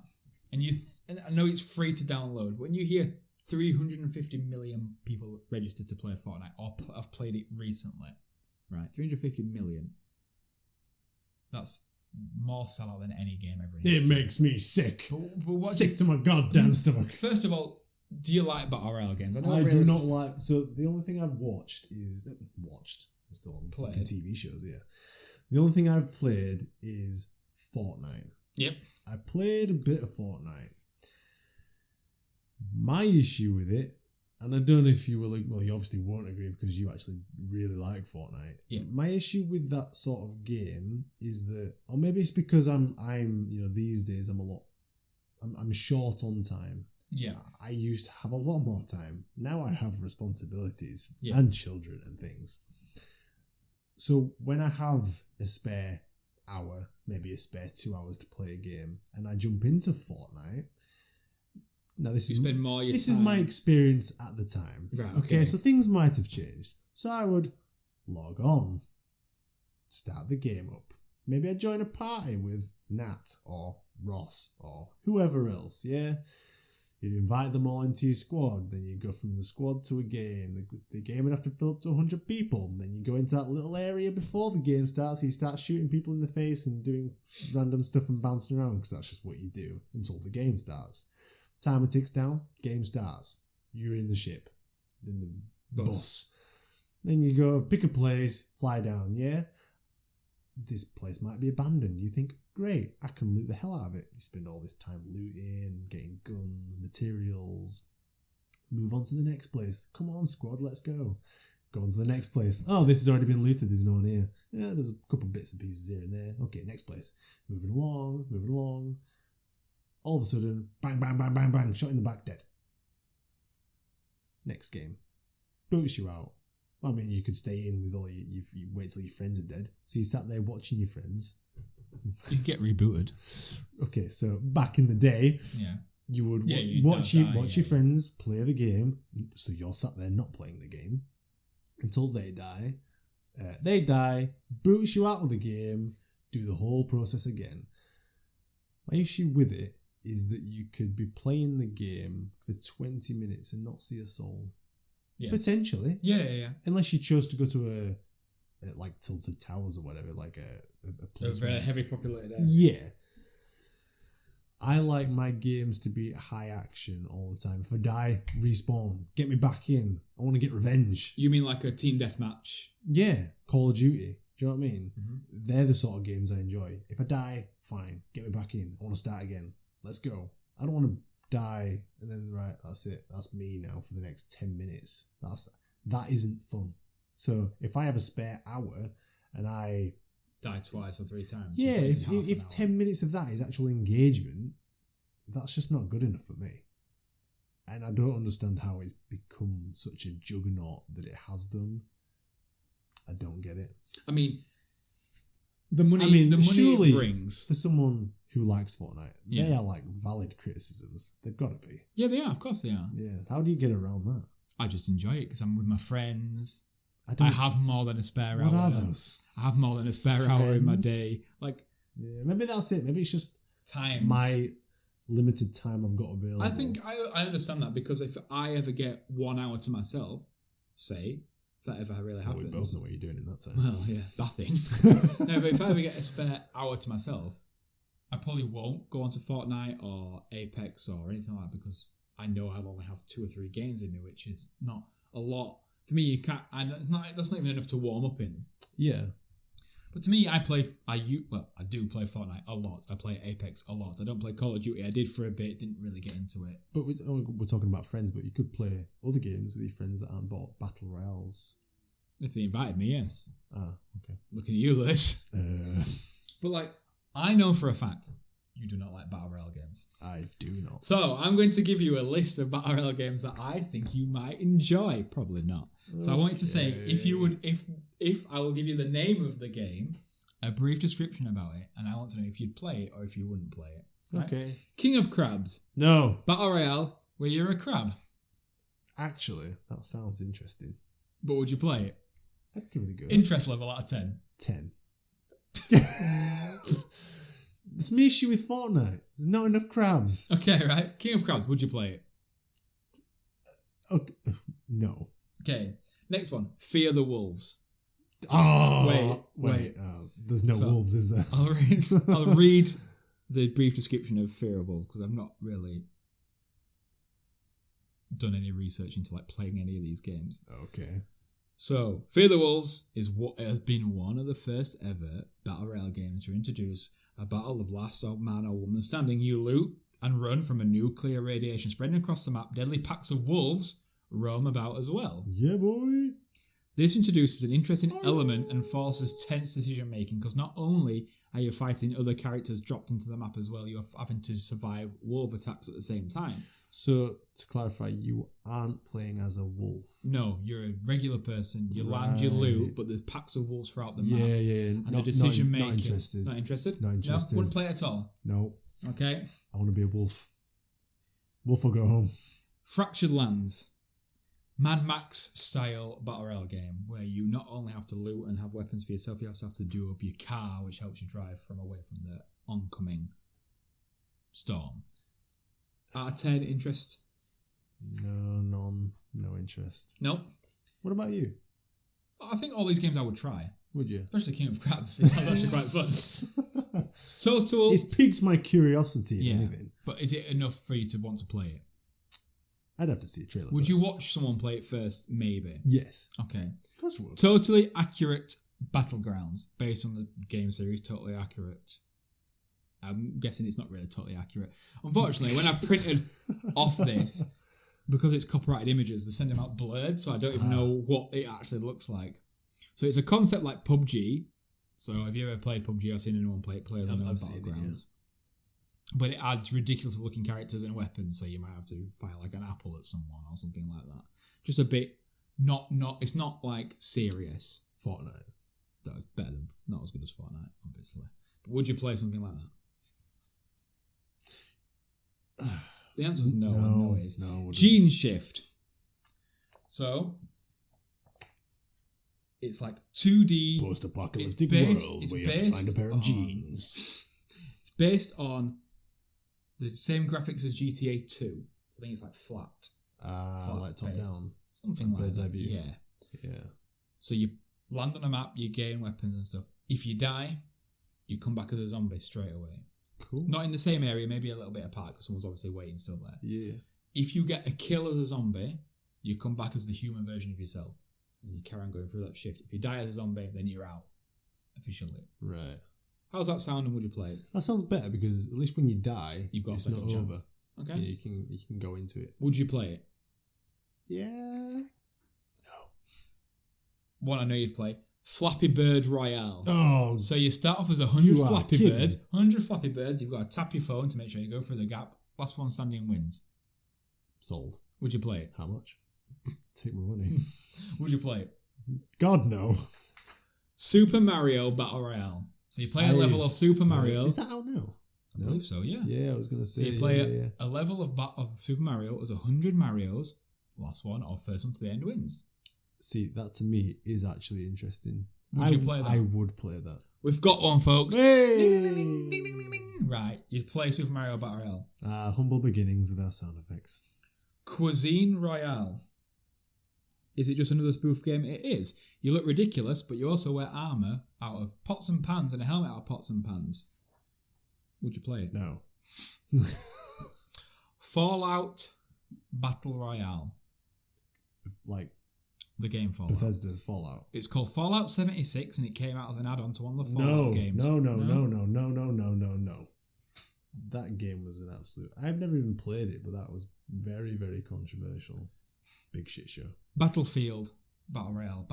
and and I know it's free to download, but when you hear 350 million people registered to play Fortnite or have played it recently, right? 350 million. That's more sellout than any game ever. It makes me sick. But sick to my goddamn stomach. First of all, do you like Battle Royale games? I do not like. So the only thing I've watched is I'm still on fucking TV shows. Yeah, the only thing I've played is Fortnite. Yep, I played a bit of Fortnite. My issue with it, and I don't know if you will. Well, you obviously won't agree because you actually really like Fortnite. Yeah. My issue with that sort of game is that, or maybe it's because I'm these days I'm short on time. Yeah. I used to have a lot more time. Now I have responsibilities Yeah. and children and things. So when I have a spare hour, maybe a spare 2 hours to play a game, and I jump into Fortnite, now this is my experience at the time. Right. Okay, so things might have changed. So I would log on, start the game up. Maybe I'd join a party with Nat or Ross or whoever else, yeah? You'd invite them all into your squad, then you go from the squad to a game. The game would have to fill up to 100 people. Then you go into that little area before the game starts. You start shooting people in the face and doing random stuff and bouncing around, because that's just what you do until the game starts. Timer ticks down, game starts. You're in the ship, in the bus. Then you go pick a place, fly down, yeah? This place might be abandoned. You think, great, I can loot the hell out of it. You spend all this time looting, getting guns, materials. Move on to the next place. Come on, squad, let's go. Go on to the next place. Oh, this has already been looted. There's no one here. Yeah, there's a couple bits and pieces here and there. Okay, next place. Moving along. All of a sudden, bang, bang, bang, bang, bang, shot in the back, dead. Next game. Boots you out. I mean, you could stay in with all you wait till your friends are dead. So you sat there watching your friends. You get rebooted. Okay, so back in the day, you would watch your friends play the game. So you're sat there not playing the game until they die. They die, boots you out of the game, do the whole process again. My issue with it is that you could be playing the game for 20 minutes and not see a soul. Yes. Potentially. Yeah. Unless you chose to go to like Tilted Towers or whatever, like a place. A very heavy populated area. Yeah. I like my games to be high action all the time. If I die, respawn. Get me back in. I want to get revenge. You mean like a team deathmatch? Yeah. Call of Duty. Do you know what I mean? Mm-hmm. They're the sort of games I enjoy. If I die, fine. Get me back in. I want to start again. Let's go. I don't want to die and then, right, that's it. That's me now for the next 10 minutes. That isn't fun. So if I have a spare hour and I die twice or 3 times. Yeah, if 10 minutes of that is actual engagement, that's just not good enough for me. And I don't understand how it's become such a juggernaut that it has done. I don't get it. I mean, the money surely it brings for someone who likes Fortnite, they are like valid criticisms. They've got to be. Yeah, they are. Of course they are. Yeah. How do you get around that? I just enjoy it because I'm with my friends. I have more than a spare hour. What are those? I have more than a spare hour in my day. Like, yeah, maybe that's it. Maybe it's just times. My limited time I've got available. I think I understand that, because if I ever get 1 hour to myself, say, if that ever really happens. We both know what you're doing in that time. Well, yeah, bathing. No, but if I ever get a spare hour to myself, I probably won't go onto Fortnite or Apex or anything like that, because I know I'll only have 2 or 3 games in me, which is not a lot. For me, you can't. That's not even enough to warm up in. Yeah. But to me, I do play Fortnite a lot. I play Apex a lot. I don't play Call of Duty. I did for a bit, didn't really get into it. But we're talking about friends, but you could play other games with your friends that aren't battle royales. If they invited me, yes. Ah, okay. Looking at you, Lewis. But like, I know for a fact you do not like battle royale games. I do not. So I'm going to give you a list of battle royale games that I think you might enjoy. Probably not. So I want you to say, if I will give you the name of the game, a brief description about it, and I want to know if you'd play it or if you wouldn't play it. Right? Okay. King of Crabs. No. Battle royale where you're a crab. Actually, that sounds interesting. But would you play it? I'd give it a go. Interest level out of 10. 10. It's my issue with Fortnite. There's not enough crabs. Okay, right. King of Crabs, would you play it? Okay. No. Okay. Next one. Fear the Wolves. Oh, wait. Oh, there's no wolves, is there? I'll read the brief description of Fear of Wolves, because I've not really done any research into like playing any of these games. Okay. So, Fear the Wolves is what has been one of the first ever battle royale games to introduce a battle of last man or woman standing. You loot and run from a nuclear radiation spreading across the map. Deadly packs of wolves roam about as well. Yeah, boy. This introduces an interesting element and forces tense decision making, because not only are you fighting other characters dropped into the map as well, you're having to survive wolf attacks at the same time. So, to clarify, you aren't playing as a wolf. No, you're a regular person. You land, you loot, but there's packs of wolves throughout the map. Yeah. And the decision making. Not interested. Not interested? Not interested. No? Wouldn't play it at all? No. Okay. I want to be a wolf. Wolf will go home. Fractured Lands. Mad Max style battle royale game where you not only have to loot and have weapons for yourself, you also have to do up your car, which helps you drive away from the oncoming storm. Out of 10, interest? No interest. Nope. What about you? I think all these games I would try. Would you? Especially King of Crabs. It sounds actually quite fun. Total. It's piqued my curiosity, if anything. But is it enough for you to want to play it? I'd have to see a trailer. Would you watch someone play it first? Maybe. Yes. Okay. Of course I would. Totally accurate battlegrounds based on the game series. Totally accurate. I'm guessing it's not really totally accurate. Unfortunately, when I printed off this, because it's copyrighted images, they send them out blurred, so I don't even know what it actually looks like. So it's a concept like PUBG. So have you ever played PUBG or seen anyone play it? Players on the battlegrounds. But it adds ridiculous looking characters and weapons, so you might have to fire like an apple at someone or something like that. Just a bit it's not like serious. Fortnite. That's better than, not as good as Fortnite, obviously. But would you play something like that? The answer is no. No. Gene Shift. So it's like 2D post-apocalyptic world where you have to find a pair of jeans. It's based on the same graphics as GTA 2. So I think it's like flat. Like top down. Something like bird's eye that. view. Yeah. So you land on a map, you gain weapons and stuff. If you die, you come back as a zombie straight away. Cool. Not in the same area, maybe a little bit apart because someone's obviously waiting still there. Yeah. If you get a kill as a zombie, you come back as the human version of yourself. And you carry on going through that shift. If you die as a zombie, then you're out. Officially. Right. How's that sound and would you play it? That sounds better because at least when you die, you've got it's a second not chance. Over. Okay. Yeah, you can go into it. Would you play it? Yeah. No. One I know you'd play. Flappy Bird Royale. Oh. So you start off as 100 Flappy Birds. 100 Flappy Birds. You've got to tap your phone to make sure you go through the gap. Last one standing wins. Sold. Would you play it? How much? Take my money. Would you play it? God, no. Super Mario Battle Royale. So you play a level of Super Mario. Is that out now? I believe so, yeah. Yeah, I was going to say. So you play a level of Super Mario as 100 Marios. Last one or first one to the end wins. See, that to me is actually interesting. Would you play that? I would play that. We've got one, folks. Hey! Ding, ding, ding, ding, ding, ding. Right, you'd play Super Mario Battle Royale. Humble beginnings with our sound effects. Cuisine Royale. Is it just another spoof game? It is. You look ridiculous, but you also wear armour out of pots and pans and a helmet out of pots and pans. Would you play it? No. Fallout Battle Royale. Like the game Fallout. Bethesda Fallout. It's called Fallout 76 and it came out as an add-on to one of the Fallout games. No. That game was an absolute... I've never even played it, but that was very, very controversial. Big shit show. Battlefield Battle Royale.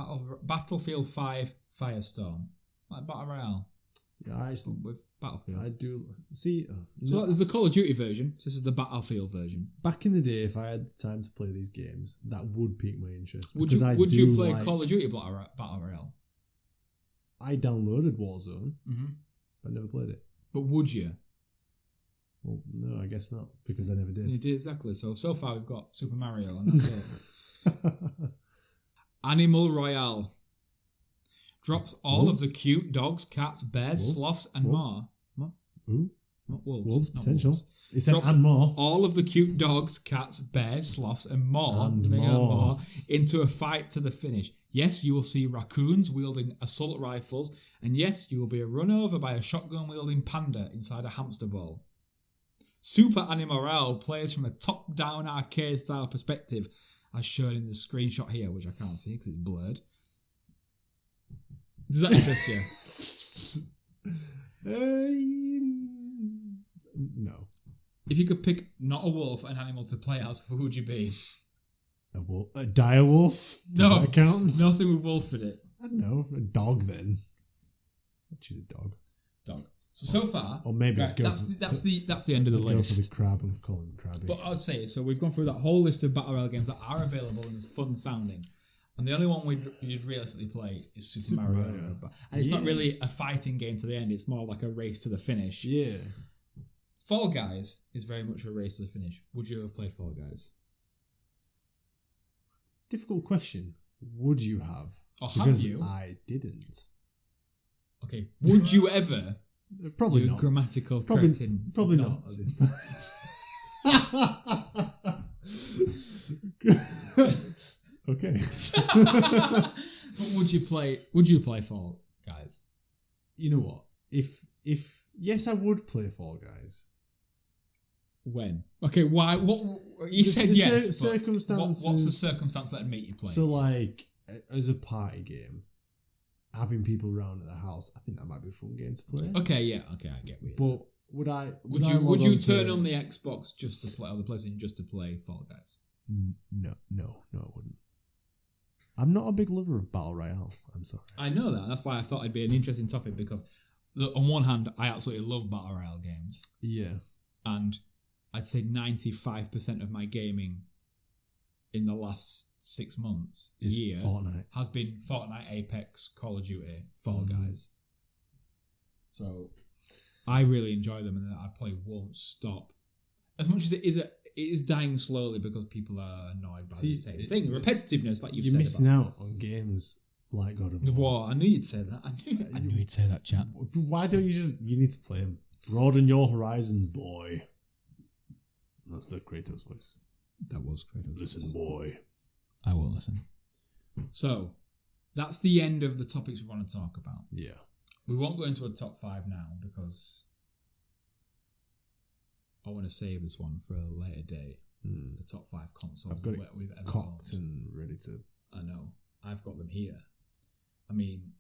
Battlefield 5 Firestorm. Like Battle Royale. Yeah, I actually... With Battlefield. I do... See... So there's the Call of Duty version. So this is the Battlefield version. Back in the day, if I had the time to play these games, that would pique my interest. Would you play Call of Duty Battle Royale? I downloaded Warzone, mm-hmm. but never played it. But would you? Well, no, I guess not, because I never did. You did, exactly. So far we've got Super Mario, and that's it. Animal Royale. Drops all wolves? of the cute dogs, cats, bears, wolves? sloths, and wolves? more. Ooh. Not wolves. Wolves, not potential. Wolves. It said Drops and more. all of the cute dogs, cats, bears, sloths, and more into a fight to the finish. Yes, you will see raccoons wielding assault rifles, and yes, you will be run over by a shotgun-wielding panda inside a hamster ball. Super Animal Royale plays from a top-down arcade-style perspective, as shown in the screenshot here, which I can't see because it's blurred. Does that interest you? No. If you could pick not a wolf, an animal to play as, who would you be? A wolf? A dire wolf? Does No, that count? nothing with wolf in it. I don't know. A dog then. I'd choose a dog. Dog. So far, or maybe right, that's the end of the list. Go for the crab and call him crabby. But I'd say so. We've gone through that whole list of battle royale games that are available and is fun sounding, and the only one you'd realistically play is Super Mario. And it's not really a fighting game to the end. It's more like a race to the finish. Yeah. Fall Guys is very much a race to the finish. Would you have played Fall Guys? Difficult question. Would you have? Or have you? I didn't. Okay. Would you ever? Probably not. Grammatical correcting. Probably not at this point. Okay. But would you play Fall Guys? You know what? If yes, I would play Fall Guys. When? Okay, why? What you said yes. Circumstances. What's the circumstance that would make you play? So, like, as a party game, having people around at the house, I think that might be a fun game to play. Okay, I get it. But would you turn on the Xbox just to play, or the PlayStation just to play Fall Guys? No, I wouldn't. I'm not a big lover of Battle Royale. I'm sorry. I know that. That's why I thought it'd be an interesting topic, because on one hand, I absolutely love Battle Royale games. Yeah. And I'd say 95% of my gaming in the last 6 months, year, Fortnite. has been Fortnite, Apex, Call of Duty, Fall Guys. So I really enjoy them, and I probably won't stop. As much as it is dying slowly because people are annoyed by the same thing. Repetitiveness, like you've said. You're missing out on games like God of War. I knew you'd say that. I knew you'd say that, chap. Why don't you need to play them? Broaden your horizons, boy. That's the Kratos voice. That was Kratos. Listen, boy. I will listen. So, that's the end of the topics we want to talk about. Yeah. We won't go into a top 5 now because I want to save this one for a later date. The top 5 consoles I've got that we've ever cocked owned. and ready to... I know. I've got them here. I mean,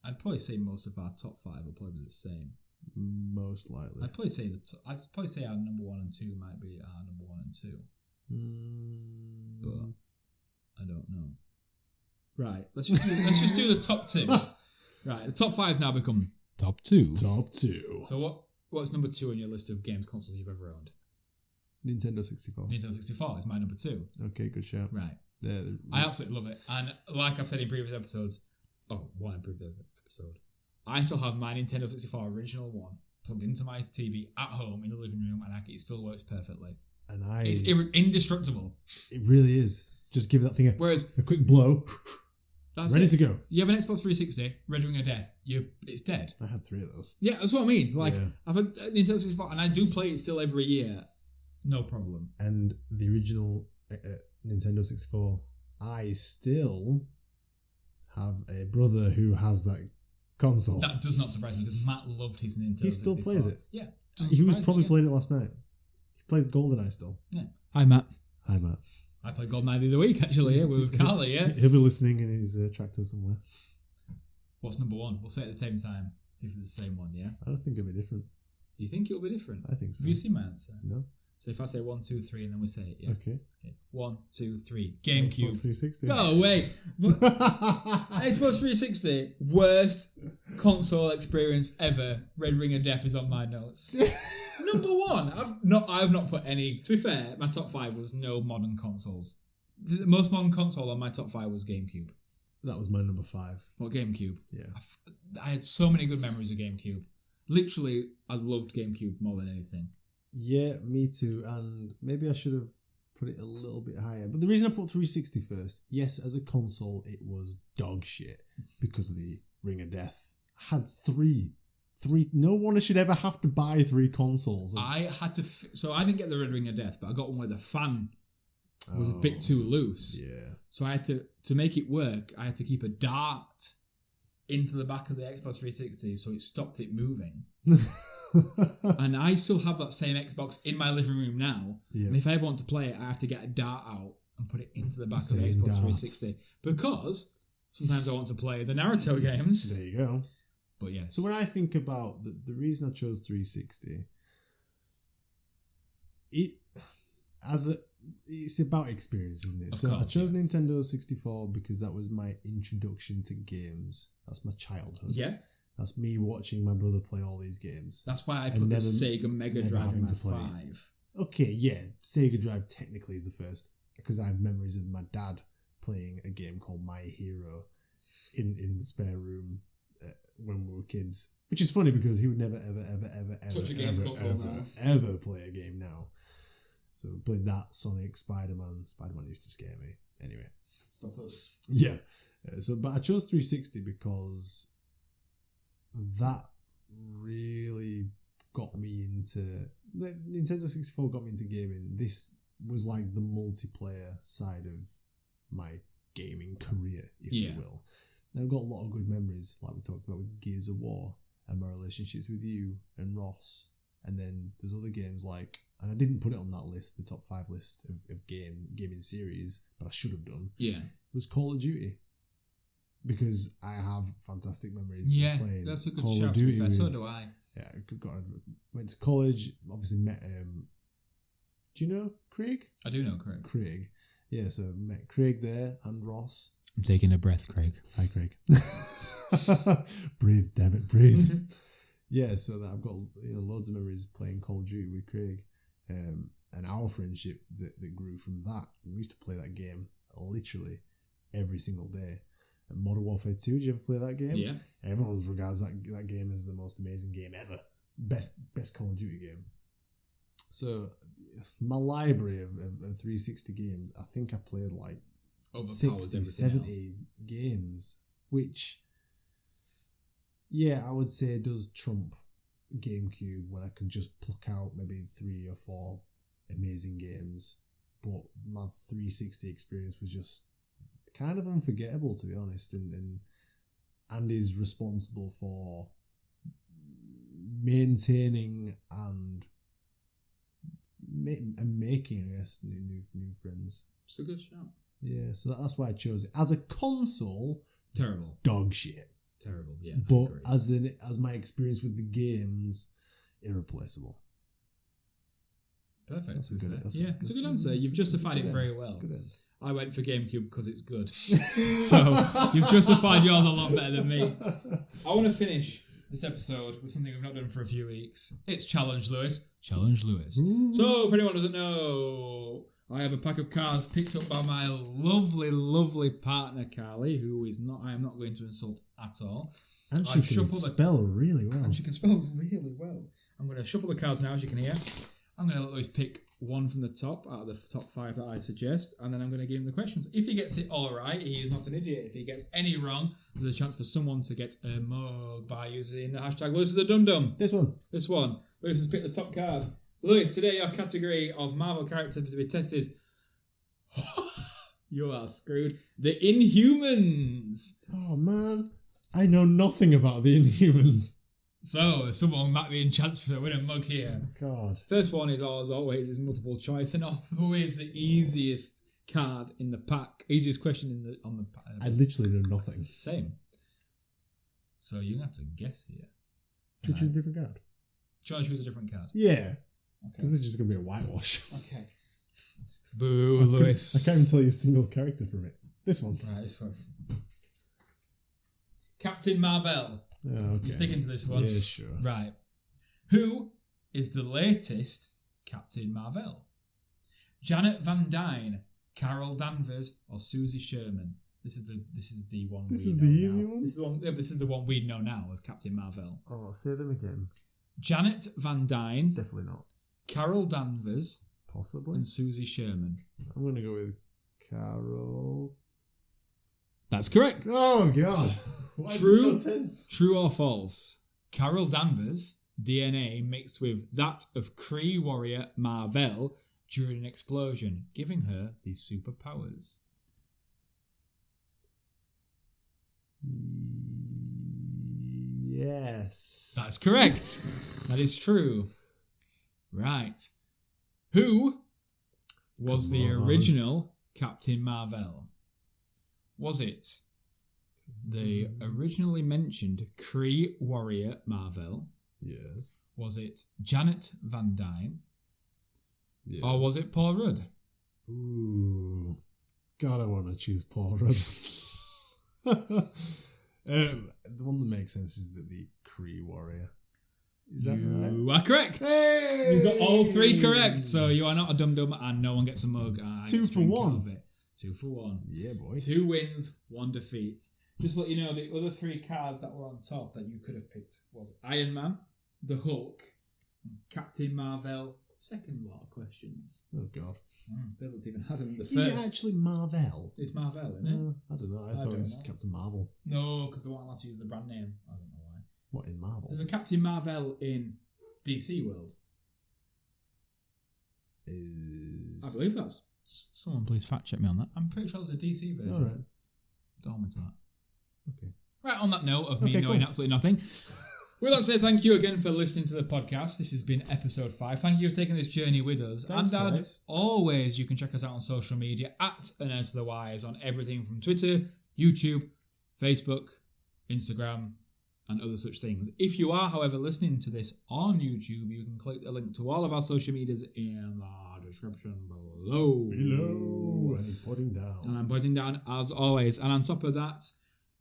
I'd probably say most of our top 5 will probably be the same. Most likely. I'd probably say our number 1 and 2 might be our number 1 and 2. But I don't know. Right, let's just do the top 2. Right, the top 5's now become top 2. Top 2. So what's number 2 on your list of games consoles you've ever owned? Nintendo 64. Nintendo 64 is my number 2. Okay, good shout. Right. I absolutely love it. And like I've said in previous episodes, I still have my Nintendo 64 original one plugged into my TV at home in the living room, and it still works perfectly. And it's indestructible. It really is. Just give that thing a quick blow. That's ready it. to go. You have an Xbox 360, Red Ring of Death, it's dead. I had 3 of those. Yeah, that's what I mean. Like, Yeah. I've had Nintendo 64, and I do play it still every year. No problem. And the original Nintendo 64, I still have a brother who has that console. That does not surprise me, because Matt loved his Nintendo 64. He still plays it. Yeah. He was probably playing it last night. He plays GoldenEye still. Yeah. Hi, Matt. Hi, Matt. I played GoldenEye the other week, actually, with Carly, yeah. He'll be listening in his tractor somewhere. What's number 1? We'll say it at the same time. See if it's the same one, yeah? I don't think it'll be different. Do you think it'll be different? I think so. Have you seen my answer? No. So if I say 1, 2, 3, and then we say it, yeah? Okay. 1, 2, 3. GameCube. Xbox 360. No, wait. Xbox 360, worst console experience ever. Red Ring of Death is on my notes. Number 1. I've not put any. To be fair, my top 5 was no modern consoles. The most modern console on my top 5 was GameCube. That was my number 5. What, GameCube? Yeah. I had so many good memories of GameCube. Literally, I loved GameCube more than anything. Yeah, me too. And maybe I should have put it a little bit higher. But the reason I put 360 first, yes, as a console, it was dog shit because of the Ring of Death. I had 3. No one should ever have to buy 3 consoles. I had to... So I didn't get the Red Ring of Death, but I got one where the fan was a bit too loose. Yeah. So I had to make it work, I had to keep a dart into the back of the Xbox 360 so it stopped it moving. And I still have that same Xbox in my living room now. Yeah. And if I ever want to play it, I have to get a dart out and put it into the back of the Xbox 360 because sometimes I want to play the Naruto games. There you go. But yes. So when I think about the reason I chose 360, it's about experience, isn't it? So I chose Nintendo 64 because that was my introduction to games. That's my childhood. Yeah. That's me watching my brother play all these games. That's why I put the Sega Mega Drive in my 5. Okay, yeah. Sega Drive technically is the first because I have memories of my dad playing a game called My Hero in the spare room when we were kids. Which is funny because he would never, ever touch a games console now. Ever play a game now. So we played that, Sonic, Spider-Man. Spider-Man used to scare me. Anyway. Stop us. Yeah. But I chose 360 because that really got me into... Nintendo 64 got me into gaming. This was like the multiplayer side of my gaming career, if you will. And I've got a lot of good memories, like we talked about with Gears of War and my relationships with you and Ross. And then there's other games like... And I didn't put it on that list, the top 5 list of gaming series, but I should have done. Yeah. Was Call of Duty. Because I have fantastic memories of playing that's a good Call shout, of Duty. To be fair. So do I. Yeah, went to college, obviously met... do you know Craig? I do know Craig. Craig. Yeah, so met Craig there and Ross. I'm taking a breath, Craig. Hi, Craig. Breathe, damn it, breathe. Yeah, so that I've got loads of memories playing Call of Duty with Craig. And our friendship that grew from that. We used to play that game literally every single day. And Modern Warfare 2, did you ever play that game? Yeah. Everyone regards that game as the most amazing game ever. Best Call of Duty game. So my library of 360 games, I think I played like 60, 70 games, which, I would say does trump GameCube when I can just pluck out maybe 3 or 4 amazing games. But my 360 experience was just kind of unforgettable, to be honest, and is responsible for maintaining and making, I guess, new friends. It's a good shout. Yeah, so that's why I chose it. As a console, terrible, dog shit. Terrible, yeah. But as my experience with the games, irreplaceable. Perfect. That's a good answer. You've justified it very well. I went for GameCube because it's good. So you've justified yours a lot better than me. I want to finish this episode with something we've not done for a few weeks. It's Challenge Lewis. Challenge Lewis. Ooh. So if anyone doesn't know, I have a pack of cards picked up by my lovely, lovely partner, Carly, who I am not going to insult at all. And she can spell really well. And she can spell really well. I'm going to shuffle the cards now, as you can hear. I'm going to let Lewis pick one from the top out of the top 5 that I suggest, and then I'm going to give him the questions. If he gets it all right, he is not an idiot. If he gets any wrong, there's a chance for someone to get a mug by using the hashtag Lewis is a dum-dum. This one. Lewis has picked the top card. Lewis, today your category of Marvel characters to be tested is... You are screwed. The Inhumans. Oh, man. I know nothing about the Inhumans. So, someone might be in chance for a win a mug here. God. First one is, as always, is multiple choice, and always the easiest card in the pack. Easiest question on the pack. I literally know nothing. Same. So you have to guess here. Should I choose a different card? Try to choose a different card. Yeah. Okay. Because this is just going to be a whitewash. Okay. Boo, Lewis. I can't even tell you a single character from it. This one. Right, this one. Captain Marvel. Oh, okay. You're sticking to this one? Yeah, sure. Right. Who is the latest Captain Marvel? Janet Van Dyne, Carol Danvers, or Susie Sherman? This is the one. This is the easy one. This is the one. Yeah, this is the one we know now as Captain Marvel. Oh, say them again. Janet Van Dyne, Definitely not. Carol Danvers, Possibly. and Susie Sherman. I'm going to go with Carol. That's correct. Oh, God. Why True. is it so tense? True or false? Carol Danvers' DNA mixed with that of Kree warrior Marvel during an explosion, giving her these superpowers. Yes. That's correct. That is true. Right. Who was the original Captain Marvel? Was it the originally mentioned Kree warrior Marvel? Yes. Was it Janet Van Dyne? Yes. Or was it Paul Rudd? Ooh. God, I want to choose Paul Rudd. The one that makes sense is the Kree warrior. Is that right? You are correct. Hey! You've got all 3 correct, so you are not a dum-dum and no one gets a mug. 2 for 1. 2 for 1. Yeah, boy. 2 wins, 1 defeat. Just to let you know, the other 3 cards that were on top that you could have picked was Iron Man, the Hulk, and Captain Marvel. Second lot of questions. Oh, God. They looked even harder than the first. Is it actually Marvel? It's Marvel, isn't it? I don't know. I thought it was Captain Marvel. No, because they won't let us use the brand name. I don't know why. What, in Marvel? There's a Captain Marvel in DC World. I believe that's... Someone please fact check me on that. I'm pretty sure there's a DC version. All right. Don't me to that. Okay. Right, on that note of me knowing absolutely nothing, we'd like to say thank you again for listening to the podcast. This has been episode 5. Thank you for taking this journey with us. Thanks, and guys. always, you can check us out on social media at Unearth the Wise on everything from Twitter, YouTube, Facebook, Instagram, and other such things. If you are, however, listening to this on YouTube, you can click the link to all of our social medias in the description below. And he's pointing down. And I'm pointing down as always. And on top of that,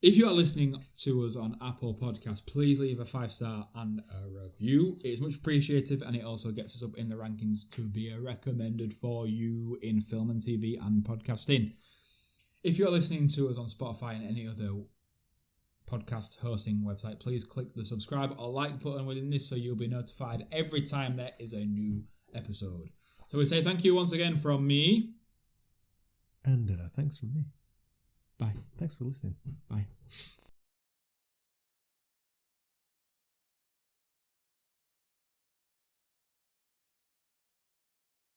if you are listening to us on Apple Podcasts, please leave a 5-star and a review. It is much appreciated, and it also gets us up in the rankings to be recommended for you in film and TV and podcasting. If you are listening to us on Spotify and any other podcast hosting website, please click the subscribe or like button within this so you'll be notified every time there is a new episode. So we say thank you once again from me. And thanks from me. Bye. Thanks for listening. Bye.